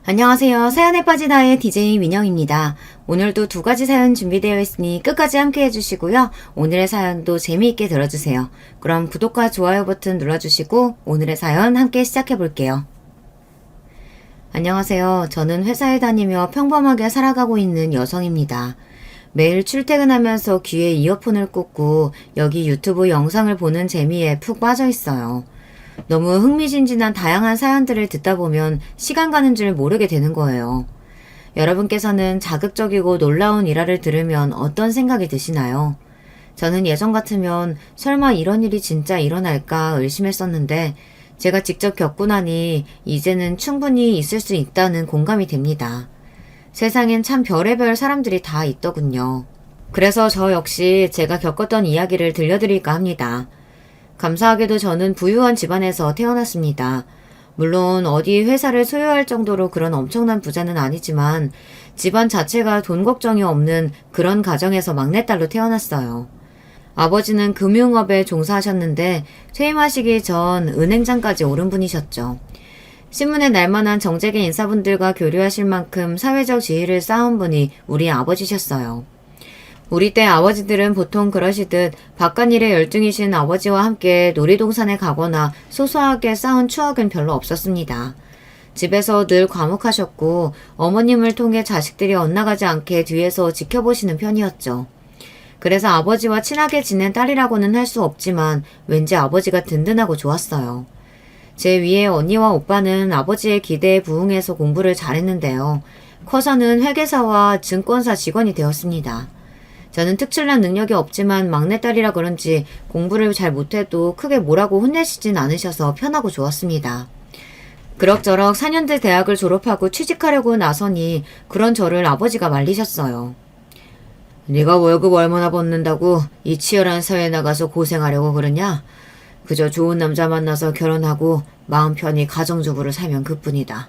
안녕하세요. 사연에 빠진 아의 DJ 민영입니다. 오늘도 두 가지 사연 준비되어 있으니 끝까지 함께 해주시고요. 오늘의 사연도 재미있게 들어주세요. 그럼 구독과 좋아요 버튼 눌러주시고 오늘의 사연 함께 시작해 볼게요. 안녕하세요. 저는 회사에 다니며 평범하게 살아가고 있는 여성입니다. 매일 출퇴근하면서 귀에 이어폰을 꽂고 여기 유튜브 영상을 보는 재미에 푹 빠져 있어요. 너무 흥미진진한 다양한 사연들을 듣다 보면 시간 가는 줄 모르게 되는 거예요. 여러분께서는 자극적이고 놀라운 일화를 들으면 어떤 생각이 드시나요? 저는 예전 같으면 설마 이런 일이 진짜 일어날까 의심했었는데 제가 직접 겪고 나니 이제는 충분히 있을 수 있다는 공감이 됩니다. 세상엔 참 별의별 사람들이 다 있더군요. 그래서 저 역시 제가 겪었던 이야기를 들려드릴까 합니다. 감사하게도 저는 부유한 집안에서 태어났습니다. 물론 어디 회사를 소유할 정도로 그런 엄청난 부자는 아니지만 집안 자체가 돈 걱정이 없는 그런 가정에서 막내딸로 태어났어요. 아버지는 금융업에 종사하셨는데 퇴임하시기 전 은행장까지 오른 분이셨죠. 신문에 날만한 정재계 인사분들과 교류하실 만큼 사회적 지위를 쌓은 분이 우리 아버지셨어요. 우리 때 아버지들은 보통 그러시듯 바깥일에 열중이신 아버지와 함께 놀이동산에 가거나 소소하게 쌓은 추억은 별로 없었습니다. 집에서 늘 과묵하셨고 어머님을 통해 자식들이 엇나가지 않게 뒤에서 지켜보시는 편이었죠. 그래서 아버지와 친하게 지낸 딸이라고는 할 수 없지만 왠지 아버지가 든든하고 좋았어요. 제 위에 언니와 오빠는 아버지의 기대에 부응해서 공부를 잘했는데요. 커서는 회계사와 증권사 직원이 되었습니다. 저는 특출난 능력이 없지만 막내딸이라 그런지 공부를 잘 못해도 크게 뭐라고 혼내시진 않으셔서 편하고 좋았습니다. 그럭저럭 4년제 대학을 졸업하고 취직하려고 나서니 그런 저를 아버지가 말리셨어요. 네가 월급 얼마나 받는다고 이 치열한 사회에 나가서 고생하려고 그러냐? 그저 좋은 남자 만나서 결혼하고 마음 편히 가정주부를 살면 그뿐이다.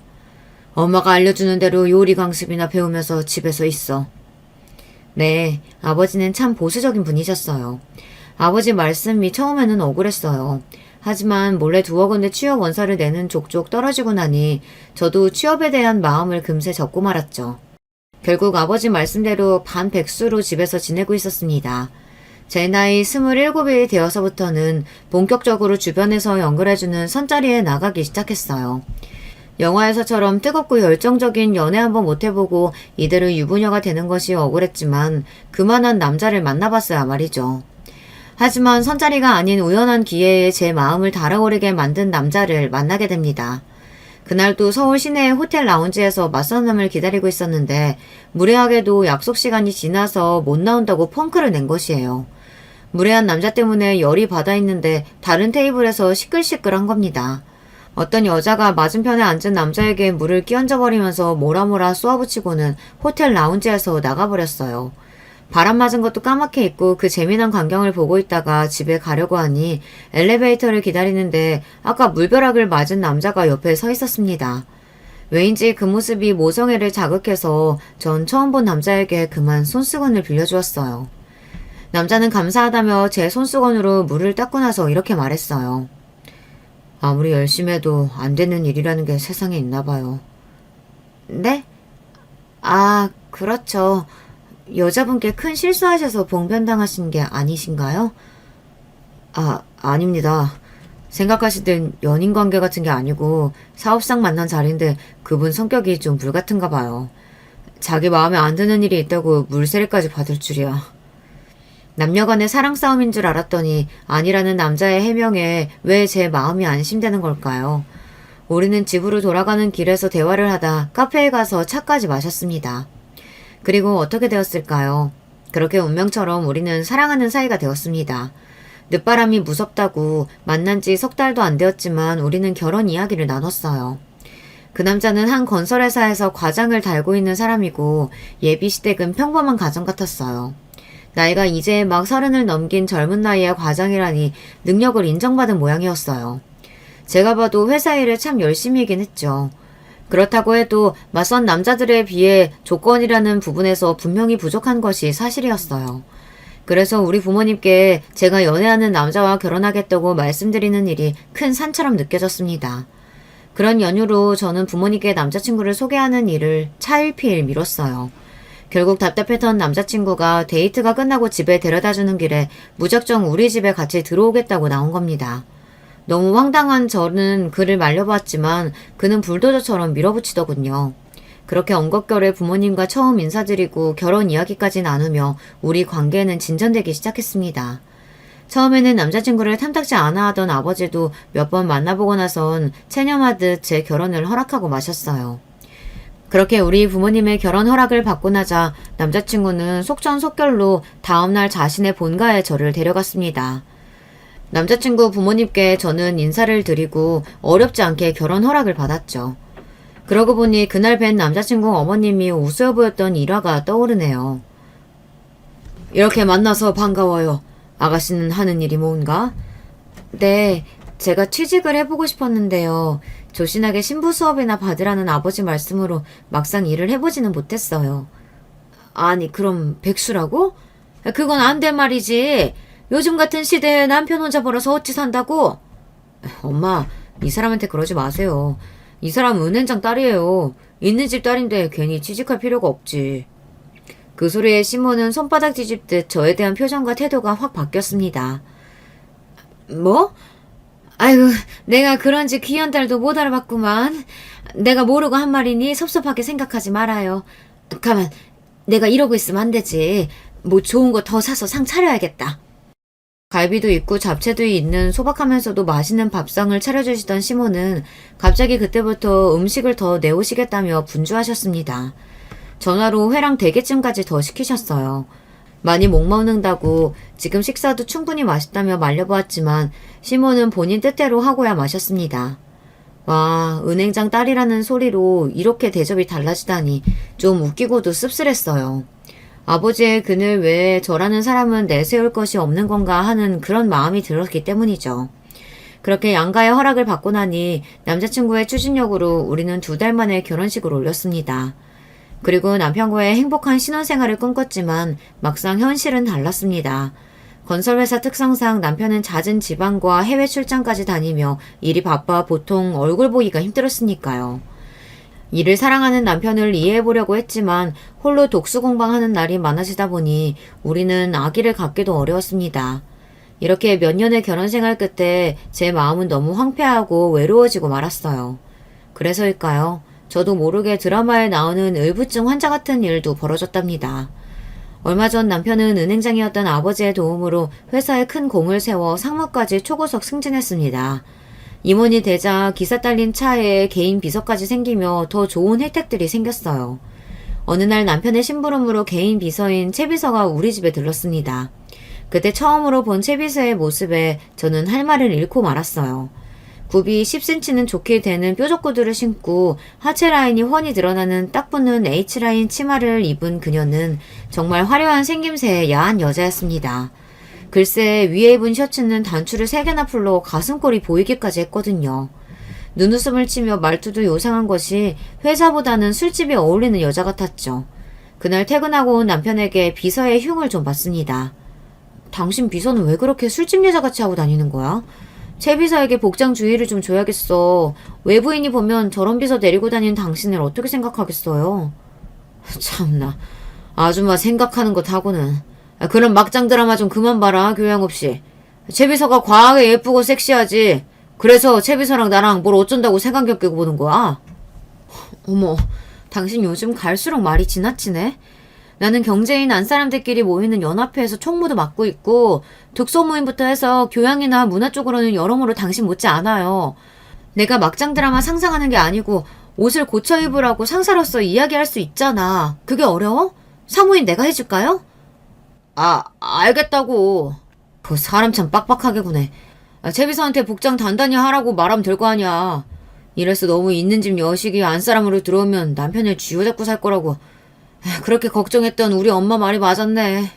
엄마가 알려주는 대로 요리 강습이나 배우면서 집에서 있어. 네, 아버지는 참 보수적인 분이셨어요. 아버지 말씀이 처음에는 억울했어요. 하지만 몰래 2억 원의 취업 원서를 내는 족족 떨어지고 나니 저도 취업에 대한 마음을 금세 접고 말았죠. 결국 아버지 말씀대로 반백수로 집에서 지내고 있었습니다. 제 나이 27이 되어서부터는 본격적으로 주변에서 연결해주는 선자리에 나가기 시작했어요. 영화에서처럼 뜨겁고 열정적인 연애 한번 못해보고 이대로 유부녀가 되는 것이 억울했지만 그만한 남자를 만나봤어야 말이죠. 하지만 선자리가 아닌 우연한 기회에 제 마음을 달아오르게 만든 남자를 만나게 됩니다. 그날도 서울 시내의 호텔 라운지에서 맞선남을 기다리고 있었는데 무례하게도 약속 시간이 지나서 못 나온다고 펑크를 낸 것이에요. 무례한 남자 때문에 열이 받아있는데 다른 테이블에서 시끌시끌한 겁니다. 어떤 여자가 맞은편에 앉은 남자에게 물을 끼얹어버리면서 뭐라 쏘아붙이고는 호텔 라운지에서 나가버렸어요. 바람 맞은 것도 까맣게 잊고 그 재미난 광경을 보고 있다가 집에 가려고 하니 엘리베이터를 기다리는데 아까 물벼락을 맞은 남자가 옆에 서 있었습니다. 왜인지 그 모습이 모성애를 자극해서 전 처음 본 남자에게 그만 손수건을 빌려주었어요. 남자는 감사하다며 제 손수건으로 물을 닦고 나서 이렇게 말했어요. 아무리 열심히 해도 안 되는 일이라는 게 세상에 있나 봐요. 네? 아, 그렇죠. 여자분께 큰 실수하셔서 봉변당하신 게 아니신가요? 아, 아닙니다. 생각하시던 연인관계 같은 게 아니고 사업상 만난 자리인데 그분 성격이 좀 불같은가 봐요. 자기 마음에 안 드는 일이 있다고 물세례까지 받을 줄이야. 남녀 간의 사랑 싸움인 줄 알았더니 아니라는 남자의 해명에 왜 제 마음이 안심되는 걸까요? 우리는 집으로 돌아가는 길에서 대화를 하다 카페에 가서 차까지 마셨습니다. 그리고 어떻게 되었을까요? 그렇게 운명처럼 우리는 사랑하는 사이가 되었습니다. 늦바람이 무섭다고 만난 지 3달도 안 되었지만 우리는 결혼 이야기를 나눴어요. 그 남자는 한 건설회사에서 과장을 달고 있는 사람이고 예비시댁은 평범한 가정 같았어요. 나이가 이제 막 30을 넘긴 젊은 나이에 과장이라니 능력을 인정받은 모양이었어요. 제가 봐도 회사 일을 참 열심히 하긴 했죠. 그렇다고 해도 맞선 남자들에 비해 조건이라는 부분에서 분명히 부족한 것이 사실이었어요. 그래서 우리 부모님께 제가 연애하는 남자와 결혼하겠다고 말씀드리는 일이 큰 산처럼 느껴졌습니다. 그런 연유로 저는 부모님께 남자친구를 소개하는 일을 차일피일 미뤘어요. 결국 답답했던 남자친구가 데이트가 끝나고 집에 데려다주는 길에 무작정 우리 집에 같이 들어오겠다고 나온 겁니다. 너무 황당한 저는 그를 말려봤지만 그는 불도저처럼 밀어붙이더군요. 그렇게 엉겁결에 부모님과 처음 인사드리고 결혼 이야기까지 나누며 우리 관계는 진전되기 시작했습니다. 처음에는 남자친구를 탐탁지 않아 하던 아버지도 몇 번 만나보고 나선 체념하듯 제 결혼을 허락하고 마셨어요. 그렇게 우리 부모님의 결혼 허락을 받고 나자 남자친구는 속전속결로 다음날 자신의 본가에 저를 데려갔습니다. 남자친구 부모님께 저는 인사를 드리고 어렵지 않게 결혼 허락을 받았죠. 그러고 보니 그날 뵌 남자친구 어머님이 우스워 보였던 일화가 떠오르네요. 이렇게 만나서 반가워요. 아가씨는 하는 일이 뭔가? 네, 제가 취직을 해보고 싶었는데요. 조신하게 신부 수업이나 받으라는 아버지 말씀으로 막상 일을 해보지는 못했어요. 아니, 그럼 백수라고? 그건 안 될 말이지. 요즘 같은 시대에 남편 혼자 벌어서 어찌 산다고? 엄마, 이 사람한테 그러지 마세요. 이 사람 은행장 딸이에요. 있는 집 딸인데 괜히 취직할 필요가 없지. 그 소리에 시몬은 손바닥 뒤집듯 저에 대한 표정과 태도가 확 바뀌었습니다. 뭐? 아이고, 내가 그런지 귀한 딸도 못 알아봤구만. 내가 모르고 한 말이니 섭섭하게 생각하지 말아요. 가만, 내가 이러고 있으면 안 되지. 뭐 좋은 거 더 사서 상 차려야겠다. 갈비도 있고 잡채도 있는 소박하면서도 맛있는 밥상을 차려주시던 시몬은 갑자기 그때부터 음식을 더 내오시겠다며 분주하셨습니다. 전화로 회랑 대게찜까지 더 시키셨어요. 많이 못 먹는다고 지금 식사도 충분히 맛있다며 말려보았지만 시몬은 본인 뜻대로 하고야 마셨습니다. 와, 은행장 딸이라는 소리로 이렇게 대접이 달라지다니 좀 웃기고도 씁쓸했어요. 아버지의 그늘 외에 저라는 사람은 내세울 것이 없는 건가 하는 그런 마음이 들었기 때문이죠. 그렇게 양가의 허락을 받고 나니 남자친구의 추진력으로 우리는 2달 만에 결혼식을 올렸습니다. 그리고 남편과의 행복한 신혼생활을 꿈꿨지만 막상 현실은 달랐습니다. 건설회사 특성상 남편은 잦은 지방과 해외 출장까지 다니며 일이 바빠 보통 얼굴 보기가 힘들었으니까요. 일을 사랑하는 남편을 이해해보려고 했지만 홀로 독수공방하는 날이 많아지다 보니 우리는 아기를 갖기도 어려웠습니다. 이렇게 몇 년의 결혼생활 끝에 제 마음은 너무 황폐하고 외로워지고 말았어요. 그래서일까요? 저도 모르게 드라마에 나오는 의부증 환자 같은 일도 벌어졌답니다. 얼마 전 남편은 은행장이었던 아버지의 도움으로 회사에 큰 공을 세워 상무까지 초고속 승진했습니다. 임원이 되자 기사 딸린 차에 개인 비서까지 생기며 더 좋은 혜택들이 생겼어요. 어느 날 남편의 심부름으로 개인 비서인 최 비서가 우리 집에 들렀습니다. 그때 처음으로 본 최 비서의 모습에 저는 할 말을 잃고 말았어요. 굽이 10cm는 좋게 되는 뾰족 구두를 신고 하체 라인이 훤히 드러나는 딱 붙는 H라인 치마를 입은 그녀는 정말 화려한 생김새의 야한 여자였습니다. 글쎄 위에 입은 셔츠는 단추를 3개나 풀러 가슴골이 보이기까지 했거든요. 눈웃음을 치며 말투도 요상한 것이 회사보다는 술집에 어울리는 여자 같았죠. 그날 퇴근하고 온 남편에게 비서의 흉을 좀 봤습니다. 당신 비서는 왜 그렇게 술집 여자같이 하고 다니는 거야? 최 비서에게 복장 주의를 좀 줘야겠어. 외부인이 보면 저런 비서 데리고 다니는 당신을 어떻게 생각하겠어요? 참나, 아줌마 생각하는 것 하고는. 그런 막장 드라마 좀 그만 봐라, 교양 없이. 최 비서가 과하게 예쁘고 섹시하지. 그래서 최 비서랑 나랑 뭘 어쩐다고 색안경 끼고 보는 거야? 어머, 당신 요즘 갈수록 말이 지나치네? 나는 경제인 안사람들끼리 모이는 연합회에서 총무도 맡고 있고 독서 모임부터 해서 교양이나 문화 쪽으로는 여러모로 당신 못지 않아요. 내가 막장 드라마 상상하는 게 아니고 옷을 고쳐 입으라고 상사로서 이야기할 수 있잖아. 그게 어려워? 사무인 내가 해줄까요? 알겠다고. 그 사람 참 빡빡하게 구네. 최 비서한테 복장 단단히 하라고 말하면 될 거 아니야. 이래서 너무 있는 집 여식이 안사람으로 들어오면 남편을 쥐어잡고 살 거라고. 그렇게 걱정했던 우리 엄마 말이 맞았네.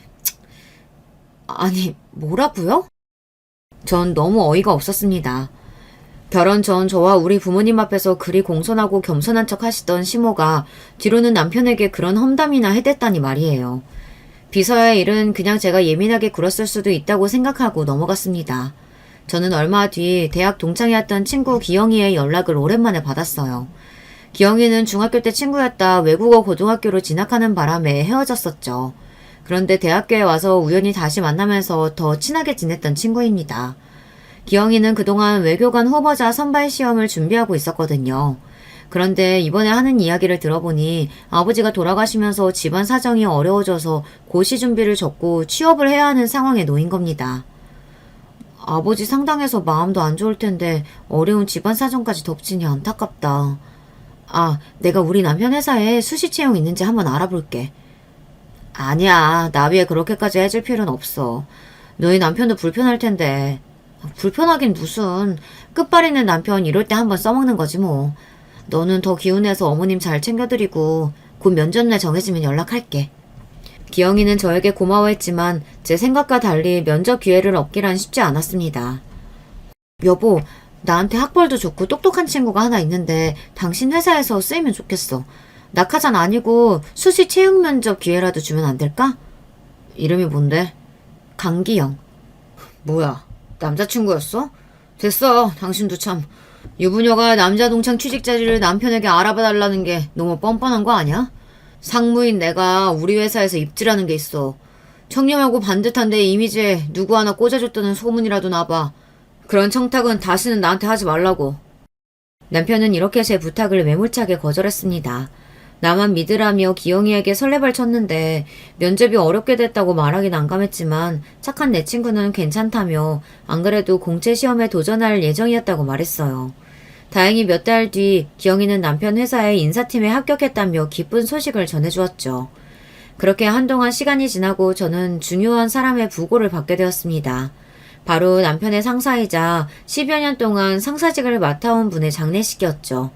아니, 뭐라고요? 전 너무 어이가 없었습니다. 결혼 전 저와 우리 부모님 앞에서 그리 공손하고 겸손한 척 하시던 시모가 뒤로는 남편에게 그런 험담이나 해댔다니 말이에요. 비서의 일은 그냥 제가 예민하게 굴었을 수도 있다고 생각하고 넘어갔습니다. 저는 얼마 뒤 대학 동창이었던 친구 기영이의 연락을 오랜만에 받았어요. 기영이는 중학교 때 친구였다 외국어 고등학교로 진학하는 바람에 헤어졌었죠. 그런데 대학교에 와서 우연히 다시 만나면서 더 친하게 지냈던 친구입니다. 기영이는 그동안 외교관 후보자 선발 시험을 준비하고 있었거든요. 그런데 이번에 하는 이야기를 들어보니 아버지가 돌아가시면서 집안 사정이 어려워져서 고시 준비를 접고 취업을 해야 하는 상황에 놓인 겁니다. 아버지 상당해서 마음도 안 좋을 텐데 어려운 집안 사정까지 덮치니 안타깝다. 아, 내가 우리 남편 회사에 수시 채용 있는지 한번 알아볼게. 아니야, 나비에 그렇게까지 해줄 필요는 없어. 너희 남편도 불편할 텐데. 불편하긴 무슨. 끝발 있는 남편 이럴 때 한번 써먹는 거지 뭐. 너는 더 기운내서 어머님 잘 챙겨드리고 곧 면접날 정해지면 연락할게. 기영이는 저에게 고마워했지만 제 생각과 달리 면접 기회를 얻기란 쉽지 않았습니다. 여보, 나한테 학벌도 좋고 똑똑한 친구가 하나 있는데 당신 회사에서 쓰이면 좋겠어. 낙하산 아니고 수시 채용 면접 기회라도 주면 안 될까? 이름이 뭔데? 강기영. 뭐야, 남자친구였어? 됐어, 당신도 참. 유부녀가 남자 동창 취직 자리를 남편에게 알아봐달라는 게 너무 뻔뻔한 거 아니야? 상무인 내가 우리 회사에서 입지라는 게 있어. 청렴하고 반듯한 내 이미지에 누구 하나 꽂아줬다는 소문이라도 나봐. 그런 청탁은 다시는 나한테 하지 말라고. 남편은 이렇게 제 부탁을 매몰차게 거절했습니다. 나만 믿으라며 기영이에게 설레발 쳤는데 면접이 어렵게 됐다고 말하기 난감했지만 착한 내 친구는 괜찮다며 안 그래도 공채 시험에 도전할 예정이었다고 말했어요. 다행히 몇 달 뒤 기영이는 남편 회사의 인사팀에 합격했다며 기쁜 소식을 전해주었죠. 그렇게 한동안 시간이 지나고 저는 중요한 사람의 부고를 받게 되었습니다. 바로 남편의 상사이자 10여 년 동안 상사직을 맡아온 분의 장례식이었죠.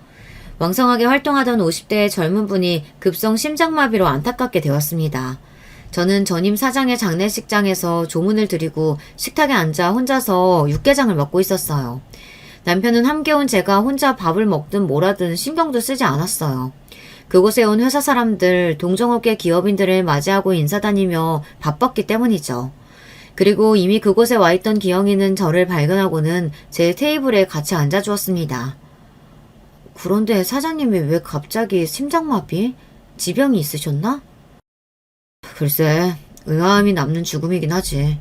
왕성하게 활동하던 50대의 젊은 분이 급성 심장마비로 안타깝게 되었습니다. 저는 전임 사장의 장례식장에서 조문을 드리고 식탁에 앉아 혼자서 육개장을 먹고 있었어요. 남편은 함께 온 제가 혼자 밥을 먹든 뭐라든 신경도 쓰지 않았어요. 그곳에 온 회사 사람들, 동종업계 기업인들을 맞이하고 인사다니며 바빴기 때문이죠. 그리고 이미 그곳에 와 있던 기영이는 저를 발견하고는 제 테이블에 같이 앉아주었습니다. 그런데 사장님이 왜 갑자기 심장마비? 지병이 있으셨나? 글쎄, 의아함이 남는 죽음이긴 하지.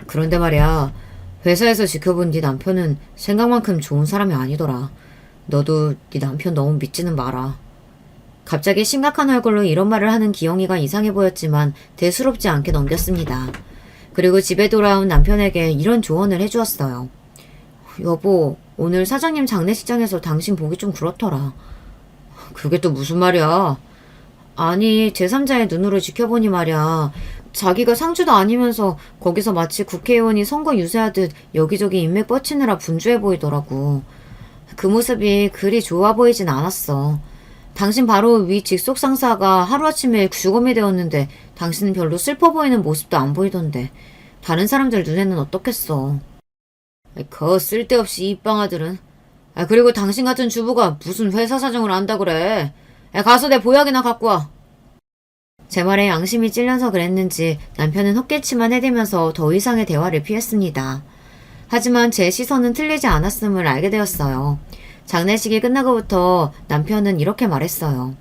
그런데 말이야, 회사에서 지켜본 네 남편은 생각만큼 좋은 사람이 아니더라. 너도 네 남편 너무 믿지는 마라. 갑자기 심각한 얼굴로 이런 말을 하는 기영이가 이상해 보였지만 대수롭지 않게 넘겼습니다. 그리고 집에 돌아온 남편에게 이런 조언을 해주었어요. 여보, 오늘 사장님 장례식장에서 당신 보기 좀 그렇더라. 그게 또 무슨 말이야? 아니, 제3자의 눈으로 지켜보니 말이야. 자기가 상주도 아니면서 거기서 마치 국회의원이 선거 유세하듯 여기저기 인맥 뻗치느라 분주해 보이더라고. 그 모습이 그리 좋아 보이진 않았어. 당신 바로 위 직속 상사가 하루아침에 죽음이 되었는데 당신은 별로 슬퍼 보이는 모습도 안 보이던데 다른 사람들 눈에는 어떻겠어. 그 쓸데없이 입방아들은. 그리고 당신 같은 주부가 무슨 회사 사정을 안다 그래. 가서 내 보약이나 갖고 와. 제 말에 양심이 찔려서 그랬는지 남편은 헛기침만 해대면서 더 이상의 대화를 피했습니다. 하지만 제 시선은 틀리지 않았음을 알게 되었어요. 장례식이 끝나고부터 남편은 이렇게 말했어요.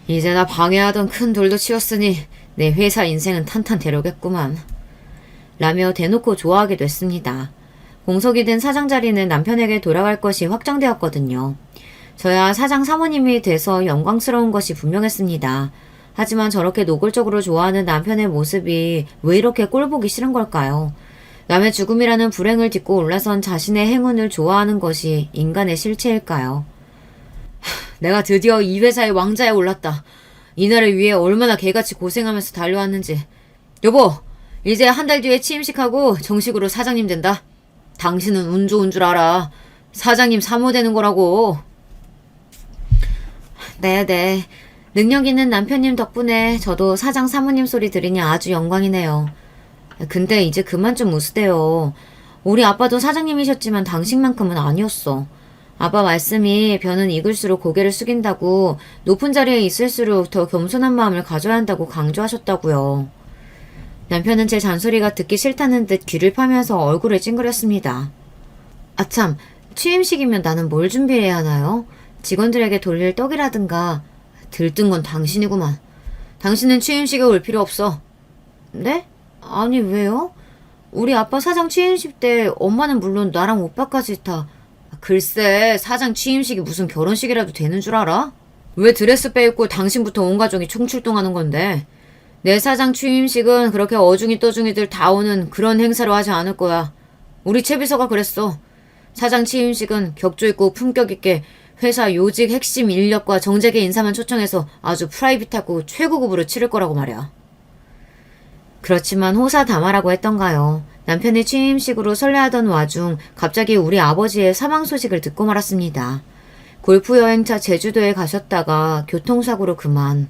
이제 나 방해하던 큰 돌도 치웠으니 내 회사 인생은 탄탄대로겠구만. 라며 대놓고 좋아하게 됐습니다. 공석이 된 사장 자리는 남편에게 돌아갈 것이 확정되었거든요. 저야 사장 사모님이 돼서 영광스러운 것이 분명했습니다. 하지만 저렇게 노골적으로 좋아하는 남편의 모습이 왜 이렇게 꼴보기 싫은 걸까요? 남의 죽음이라는 불행을 딛고 올라선 자신의 행운을 좋아하는 것이 인간의 실체일까요? 내가 드디어 이 회사의 왕자에 올랐다. 이날을 위해 얼마나 개같이 고생하면서 달려왔는지. 여보, 이제 한 달 뒤에 취임식하고 정식으로 사장님 된다. 당신은 운 좋은 줄 알아. 사장님 사모 되는 거라고. 네네. 능력 있는 남편님 덕분에 저도 사장 사모님 소리 들으니 아주 영광이네요. 근데 이제 그만 좀 웃으세요. 우리 아빠도 사장님이셨지만 당신만큼은 아니었어. 아빠 말씀이 벼는 익을수록 고개를 숙인다고 높은 자리에 있을수록 더 겸손한 마음을 가져야 한다고 강조하셨다고요. 남편은 제 잔소리가 듣기 싫다는 듯 귀를 파면서 얼굴을 찡그렸습니다. 아참, 취임식이면 나는 뭘 준비해야 하나요? 직원들에게 돌릴 떡이라든가. 들뜬 건 당신이구만. 당신은 취임식에 올 필요 없어. 네? 아니, 왜요? 우리 아빠 사장 취임식 때 엄마는 물론 나랑 오빠까지 다. 글쎄, 사장 취임식이 무슨 결혼식이라도 되는 줄 알아? 왜 드레스 빼입고 당신부터 온 가족이 총출동하는 건데? 내 사장 취임식은 그렇게 어중이 떠중이들 다 오는 그런 행사로 하지 않을 거야. 우리 채비서가 그랬어. 사장 취임식은 격조 있고 품격 있게 회사 요직 핵심 인력과 정재계 인사만 초청해서 아주 프라이빗하고 최고급으로 치를 거라고 말이야. 그렇지만 호사다마라고 했던가요. 남편의 취임식으로 설레하던 와중 갑자기 우리 아버지의 사망 소식을 듣고 말았습니다. 골프 여행차 제주도에 가셨다가 교통사고로 그만.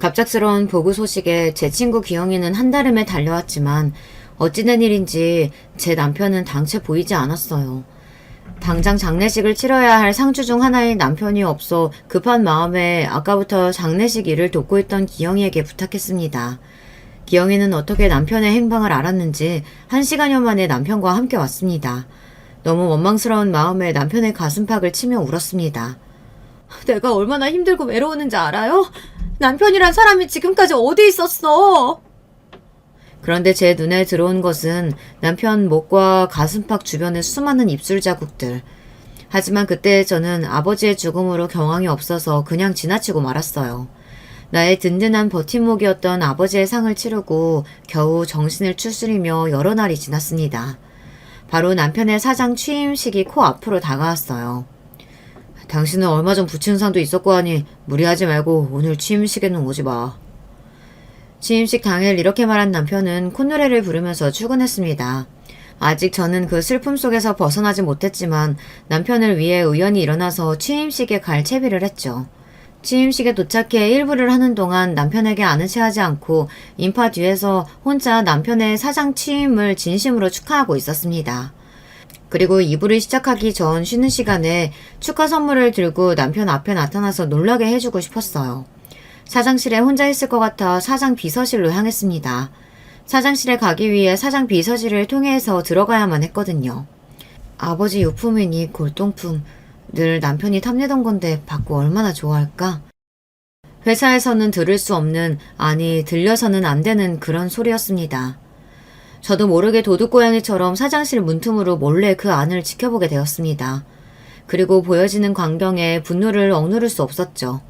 갑작스러운 보고 소식에 제 친구 기영이는 한달음에 달려왔지만 어찌된 일인지 제 남편은 당최 보이지 않았어요. 당장 장례식을 치러야 할 상주 중 하나인 남편이 없어 급한 마음에 아까부터 장례식 일을 돕고 있던 기영이에게 부탁했습니다. 기영이는 어떻게 남편의 행방을 알았는지 1시간여 만에 남편과 함께 왔습니다. 너무 원망스러운 마음에 남편의 가슴팍을 치며 울었습니다. 내가 얼마나 힘들고 외로웠는지 알아요? 남편이란 사람이 지금까지 어디 있었어? 그런데 제 눈에 들어온 것은 남편 목과 가슴팍 주변의 수많은 입술 자국들. 하지만 그때 저는 아버지의 죽음으로 경황이 없어서 그냥 지나치고 말았어요. 나의 든든한 버팀목이었던 아버지의 상을 치르고 겨우 정신을 추스리며 여러 날이 지났습니다. 바로 남편의 사장 취임식이 코앞으로 다가왔어요. 당신은 얼마 전 부친상도 있었고 하니 무리하지 말고 오늘 취임식에는 오지 마. 취임식 당일 이렇게 말한 남편은 콧노래를 부르면서 출근했습니다. 아직 저는 그 슬픔 속에서 벗어나지 못했지만 남편을 위해 의연히 일어나서 취임식에 갈 채비를 했죠. 취임식에 도착해 일부를 하는 동안 남편에게 아는 체하지 않고 인파 뒤에서 혼자 남편의 사장 취임을 진심으로 축하하고 있었습니다. 그리고 2부를 시작하기 전 쉬는 시간에 축하 선물을 들고 남편 앞에 나타나서 놀라게 해주고 싶었어요. 사장실에 혼자 있을 것 같아 사장 비서실로 향했습니다. 사장실에 가기 위해 사장 비서실을 통해서 들어가야만 했거든요. 아버지 유품이니 골동품. 늘 남편이 탐내던 건데 받고 얼마나 좋아할까? 회사에서는 들을 수 없는, 아니 들려서는 안 되는 그런 소리였습니다. 저도 모르게 도둑고양이처럼 사장실 문틈으로 몰래 그 안을 지켜보게 되었습니다. 그리고 보여지는 광경에 분노를 억누를 수 없었죠.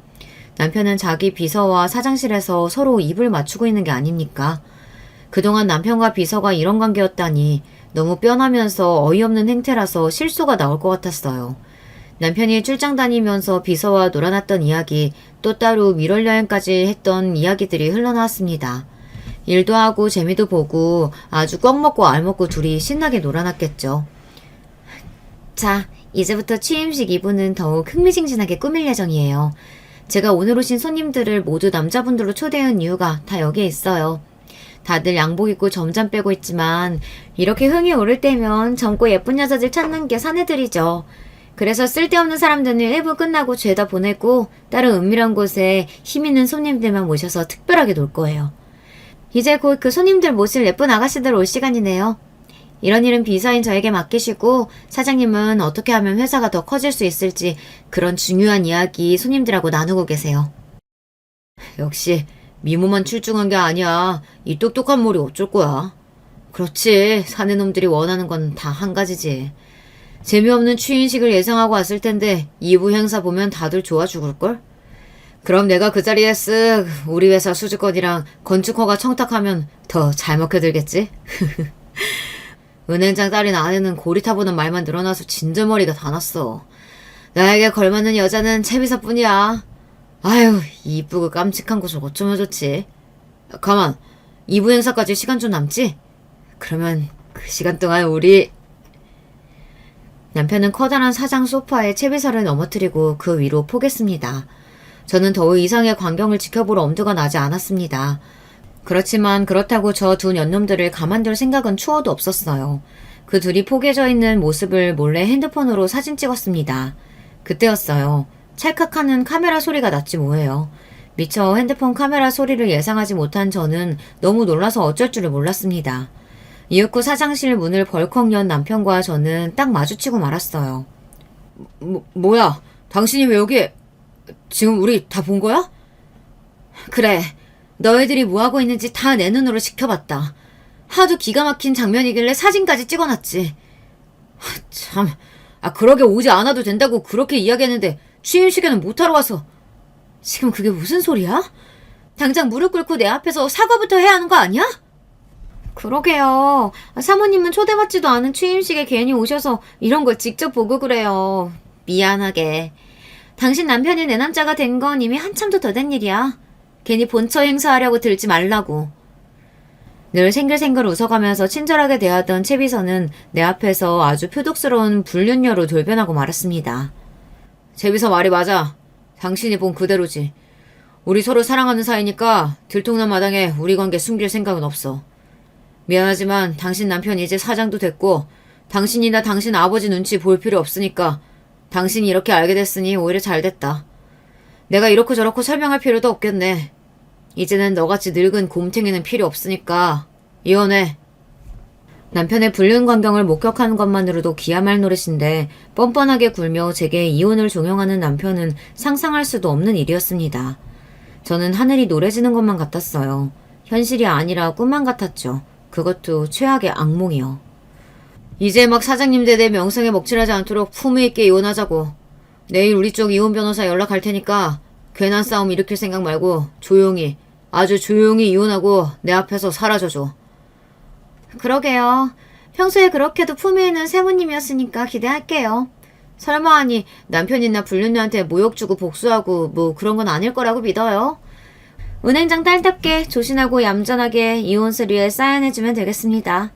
남편은 자기 비서와 사장실에서 서로 입을 맞추고 있는 게 아닙니까? 그동안 남편과 비서가 이런 관계였다니 너무 뼈나면서 어이없는 행태라서 실수가 나올 것 같았어요. 남편이 출장 다니면서 비서와 놀아났던 이야기, 또 따로 밀월 여행까지 했던 이야기들이 흘러나왔습니다. 일도 하고 재미도 보고 아주 꽉 먹고 알 먹고 둘이 신나게 놀아났겠죠. 자, 이제부터 취임식 2부는 더욱 흥미진진하게 꾸밀 예정이에요. 제가 오늘 오신 손님들을 모두 남자분들로 초대한 이유가 다 여기에 있어요. 다들 양복 입고 점잠 빼고 있지만 이렇게 흥이 오를 때면 젊고 예쁜 여자들 찾는 게 사내들이죠. 그래서 쓸데없는 사람들은 1부 끝나고 죄다 보내고 다른 은밀한 곳에 힘 있는 손님들만 모셔서 특별하게 놀 거예요. 이제 곧 그 손님들 모실 예쁜 아가씨들 올 시간이네요. 이런 일은 비서인 저에게 맡기시고 사장님은 어떻게 하면 회사가 더 커질 수 있을지 그런 중요한 이야기 손님들하고 나누고 계세요. 역시 미모만 출중한 게 아니야. 이 똑똑한 머리 어쩔 거야. 그렇지. 사내놈들이 원하는 건 다 한 가지지. 재미없는 취임식을 예상하고 왔을 텐데 2부 행사 보면 다들 좋아 죽을걸? 그럼 내가 그 자리에 쓱 우리 회사 수주건이랑 건축허가 청탁하면 더 잘 먹혀들겠지? 은행장 딸인 아내는 고리타보는 말만 늘어나서 진저머리가 다 났어. 나에게 걸맞는 여자는 채비사뿐이야. 아유, 이쁘고 깜찍한 곳을 어쩌면 좋지. 가만, 2부 행사까지 시간 좀 남지? 그러면 그 시간 동안 우리... 남편은 커다란 사장 소파에 채비사를 넘어뜨리고 그 위로 포겠습니다. 저는 더 이상의 광경을 지켜볼 엄두가 나지 않았습니다. 그렇지만 그렇다고 저 두 년놈들을 가만둘 생각은 추워도 없었어요. 그 둘이 포개져 있는 모습을 몰래 핸드폰으로 사진 찍었습니다. 그때였어요. 찰칵하는 카메라 소리가 났지 뭐예요. 미처 핸드폰 카메라 소리를 예상하지 못한 저는 너무 놀라서 어쩔 줄을 몰랐습니다. 이윽고 사장실 문을 벌컥 연 남편과 저는 딱 마주치고 말았어요. 뭐야? 당신이 왜 여기? 지금 우리 다 본 거야? 그래. 너희들이 뭐하고 있는지 다 내 눈으로 지켜봤다. 하도 기가 막힌 장면이길래 사진까지 찍어놨지. 참, 그러게 오지 않아도 된다고 그렇게 이야기했는데 취임식에는 못하러 와서. 지금 그게 무슨 소리야? 당장 무릎 꿇고 내 앞에서 사과부터 해야 하는 거 아니야? 그러게요. 사모님은 초대받지도 않은 취임식에 괜히 오셔서 이런 걸 직접 보고 그래요. 미안하게. 당신 남편이 내 남자가 된 건 이미 한참도 더 된 일이야. 괜히 본처 행사하려고 들지 말라고. 늘 생글생글 웃어가면서 친절하게 대하던 채 비서는 내 앞에서 아주 표독스러운 불륜녀로 돌변하고 말았습니다. 채 비서 말이 맞아. 당신이 본 그대로지. 우리 서로 사랑하는 사이니까 들통난 마당에 우리 관계 숨길 생각은 없어. 미안하지만 당신 남편이 이제 사장도 됐고 당신이나 당신 아버지 눈치 볼 필요 없으니까 당신이 이렇게 알게 됐으니 오히려 잘 됐다. 내가 이렇고 저렇고 설명할 필요도 없겠네. 이제는 너같이 늙은 곰탱이는 필요 없으니까 이혼해. 남편의 불륜 광경을 목격하는 것만으로도 기야말 노릇인데 뻔뻔하게 굴며 제게 이혼을 종용하는 남편은 상상할 수도 없는 일이었습니다. 저는 하늘이 노래지는 것만 같았어요. 현실이 아니라 꿈만 같았죠. 그것도 최악의 악몽이요. 이제 막 사장님 대대 명성에 먹칠하지 않도록 품위 있게 이혼하자고. 내일 우리 쪽 이혼 변호사 연락할 테니까 괜한 싸움 일으킬 생각 말고 조용히, 아주 조용히 이혼하고 내 앞에서 사라져줘. 그러게요. 평소에 그렇게도 품위 있는 세무님이었으니까 기대할게요. 설마 하니 남편이나 불륜녀한테 모욕 주고 복수하고 뭐 그런 건 아닐 거라고 믿어요. 은행장 딸답게 조신하고 얌전하게 이혼 서류에 사인해주면 되겠습니다.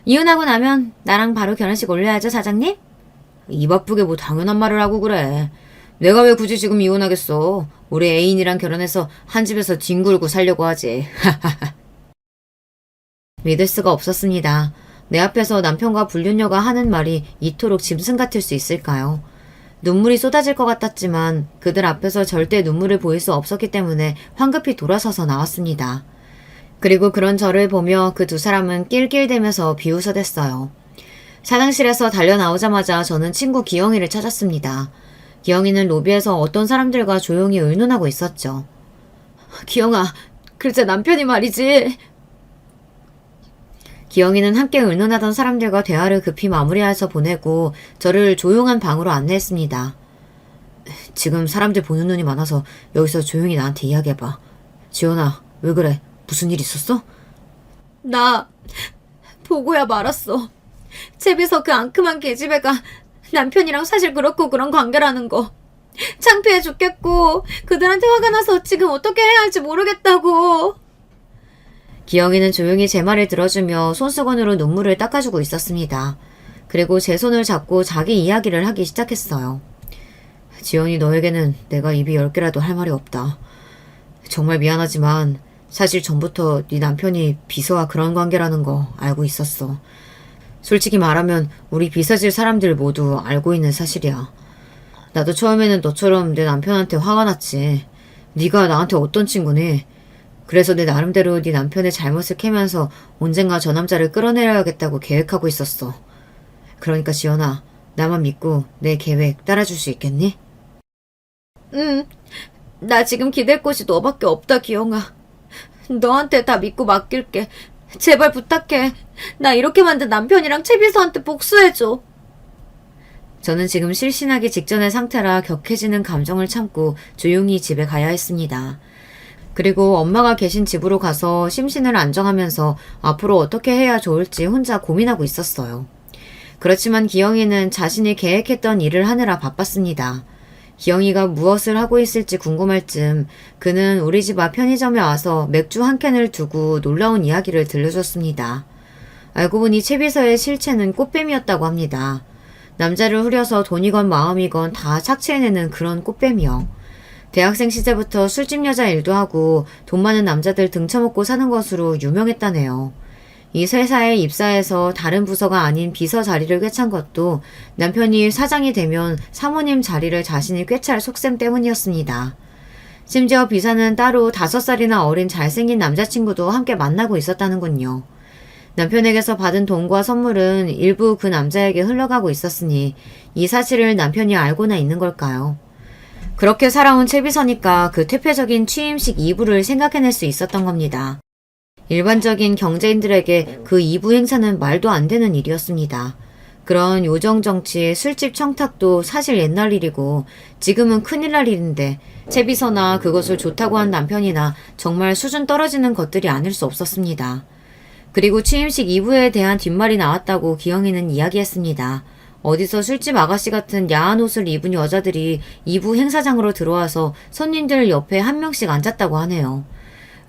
이혼하고 나면 나랑 바로 결혼식 올려야죠, 사장님? 입 아프게 뭐 당연한 말을 하고 그래. 내가 왜 굳이 지금 이혼하겠어. 우리 애인이랑 결혼해서 한 집에서 뒹굴고 살려고 하지. 믿을 수가 없었습니다. 내 앞에서 남편과 불륜녀가 하는 말이 이토록 짐승 같을 수 있을까요? 눈물이 쏟아질 것 같았지만 그들 앞에서 절대 눈물을 보일 수 없었기 때문에 황급히 돌아서서 나왔습니다. 그리고 그런 저를 보며 그 두 사람은 낄낄대면서 비웃어댔어요. 사장실에서 달려나오자마자 저는 친구 기영이를 찾았습니다. 기영이는 로비에서 어떤 사람들과 조용히 의논하고 있었죠. 기영아, 글쎄 남편이 말이지. 기영이는 함께 의논하던 사람들과 대화를 급히 마무리해서 보내고 저를 조용한 방으로 안내했습니다. 지금 사람들 보는 눈이 많아서 여기서 조용히 나한테 이야기해봐. 지연아, 왜 그래? 무슨 일 있었어? 나 보고야 말았어. 집에서 그 앙큼한 계집애가 남편이랑 사실 그렇고 그런 관계라는 거. 창피해 죽겠고 그들한테 화가 나서 지금 어떻게 해야 할지 모르겠다고. 기영이는 조용히 제 말을 들어주며 손수건으로 눈물을 닦아주고 있었습니다. 그리고 제 손을 잡고 자기 이야기를 하기 시작했어요. 지연이, 너에게는 내가 입이 10개라도 할 말이 없다. 정말 미안하지만 사실 전부터 네 남편이 비서와 그런 관계라는 거 알고 있었어. 솔직히 말하면 우리 비서질 사람들 모두 알고 있는 사실이야. 나도 처음에는 너처럼 내 남편한테 화가 났지. 네가 나한테 어떤 친구니? 그래서 내 나름대로 네 남편의 잘못을 캐면서 언젠가 저 남자를 끌어내려야겠다고 계획하고 있었어. 그러니까 지연아, 나만 믿고 내 계획 따라줄 수 있겠니? 응, 나 지금 기댈 곳이 너밖에 없다, 기영아. 너한테 다 믿고 맡길게. 제발 부탁해. 나 이렇게 만든 남편이랑 최비서한테 복수해줘. 저는 지금 실신하기 직전의 상태라 격해지는 감정을 참고 조용히 집에 가야 했습니다. 그리고 엄마가 계신 집으로 가서 심신을 안정하면서 앞으로 어떻게 해야 좋을지 혼자 고민하고 있었어요. 그렇지만 기영이는 자신이 계획했던 일을 하느라 바빴습니다. 기영이가 무엇을 하고 있을지 궁금할 즈음 그는 우리 집 앞 편의점에 와서 맥주 한 캔을 두고 놀라운 이야기를 들려줬습니다. 알고 보니 최비서의 실체는 꽃뱀이었다고 합니다. 남자를 후려서 돈이건 마음이건 다 착취해내는 그런 꽃뱀이요. 대학생 시절부터 술집 여자 일도 하고 돈 많은 남자들 등쳐먹고 사는 것으로 유명했다네요. 이 회사에 입사해서 다른 부서가 아닌 비서 자리를 꿰찬 것도 남편이 사장이 되면 사모님 자리를 자신이 꿰찰 속셈 때문이었습니다. 심지어 비서는 따로 5살이나 어린 잘생긴 남자친구도 함께 만나고 있었다는군요. 남편에게서 받은 돈과 선물은 일부 그 남자에게 흘러가고 있었으니 이 사실을 남편이 알고나 있는 걸까요? 그렇게 살아온 채비서니까 그 퇴폐적인 취임식 2부를 생각해낼 수 있었던 겁니다. 일반적인 경제인들에게 그 2부 행사는 말도 안 되는 일이었습니다. 그런 요정정치, 술집 청탁도 사실 옛날 일이고 지금은 큰일 날 일인데 채비서나 그것을 좋다고 한 남편이나 정말 수준 떨어지는 것들이 아닐 수 없었습니다. 그리고 취임식 2부에 대한 뒷말이 나왔다고 기영이는 이야기했습니다. 어디서 술집 아가씨 같은 야한 옷을 입은 여자들이 2부 행사장으로 들어와서 손님들 옆에 한 명씩 앉았다고 하네요.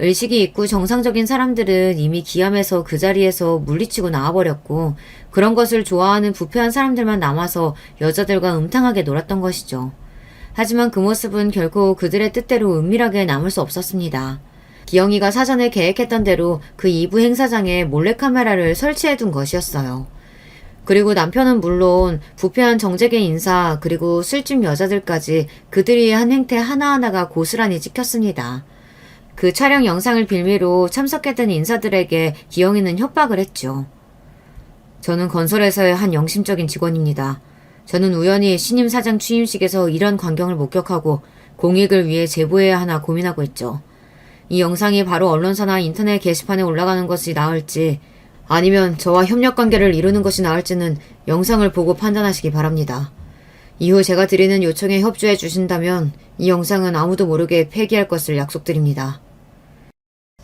의식이 있고 정상적인 사람들은 이미 기암에서 그 자리에서 물리치고 나와버렸고 그런 것을 좋아하는 부패한 사람들만 남아서 여자들과 음탕하게 놀았던 것이죠. 하지만 그 모습은 결코 그들의 뜻대로 은밀하게 남을 수 없었습니다. 기영이가 사전에 계획했던 대로 그 2부 행사장에 몰래카메라를 설치해둔 것이었어요. 그리고 남편은 물론 부패한 정재계 인사 그리고 술집 여자들까지 그들이 한 행태 하나하나가 고스란히 찍혔습니다. 그 촬영 영상을 빌미로 참석했던 인사들에게 기영이는 협박을 했죠. 저는 건설회사의 한 영심적인 직원입니다. 저는 우연히 신임 사장 취임식에서 이런 광경을 목격하고 공익을 위해 제보해야 하나 고민하고 있죠. 이 영상이 바로 언론사나 인터넷 게시판에 올라가는 것이 나을지 아니면 저와 협력관계를 이루는 것이 나을지는 영상을 보고 판단하시기 바랍니다. 이후 제가 드리는 요청에 협조해 주신다면 이 영상은 아무도 모르게 폐기할 것을 약속드립니다.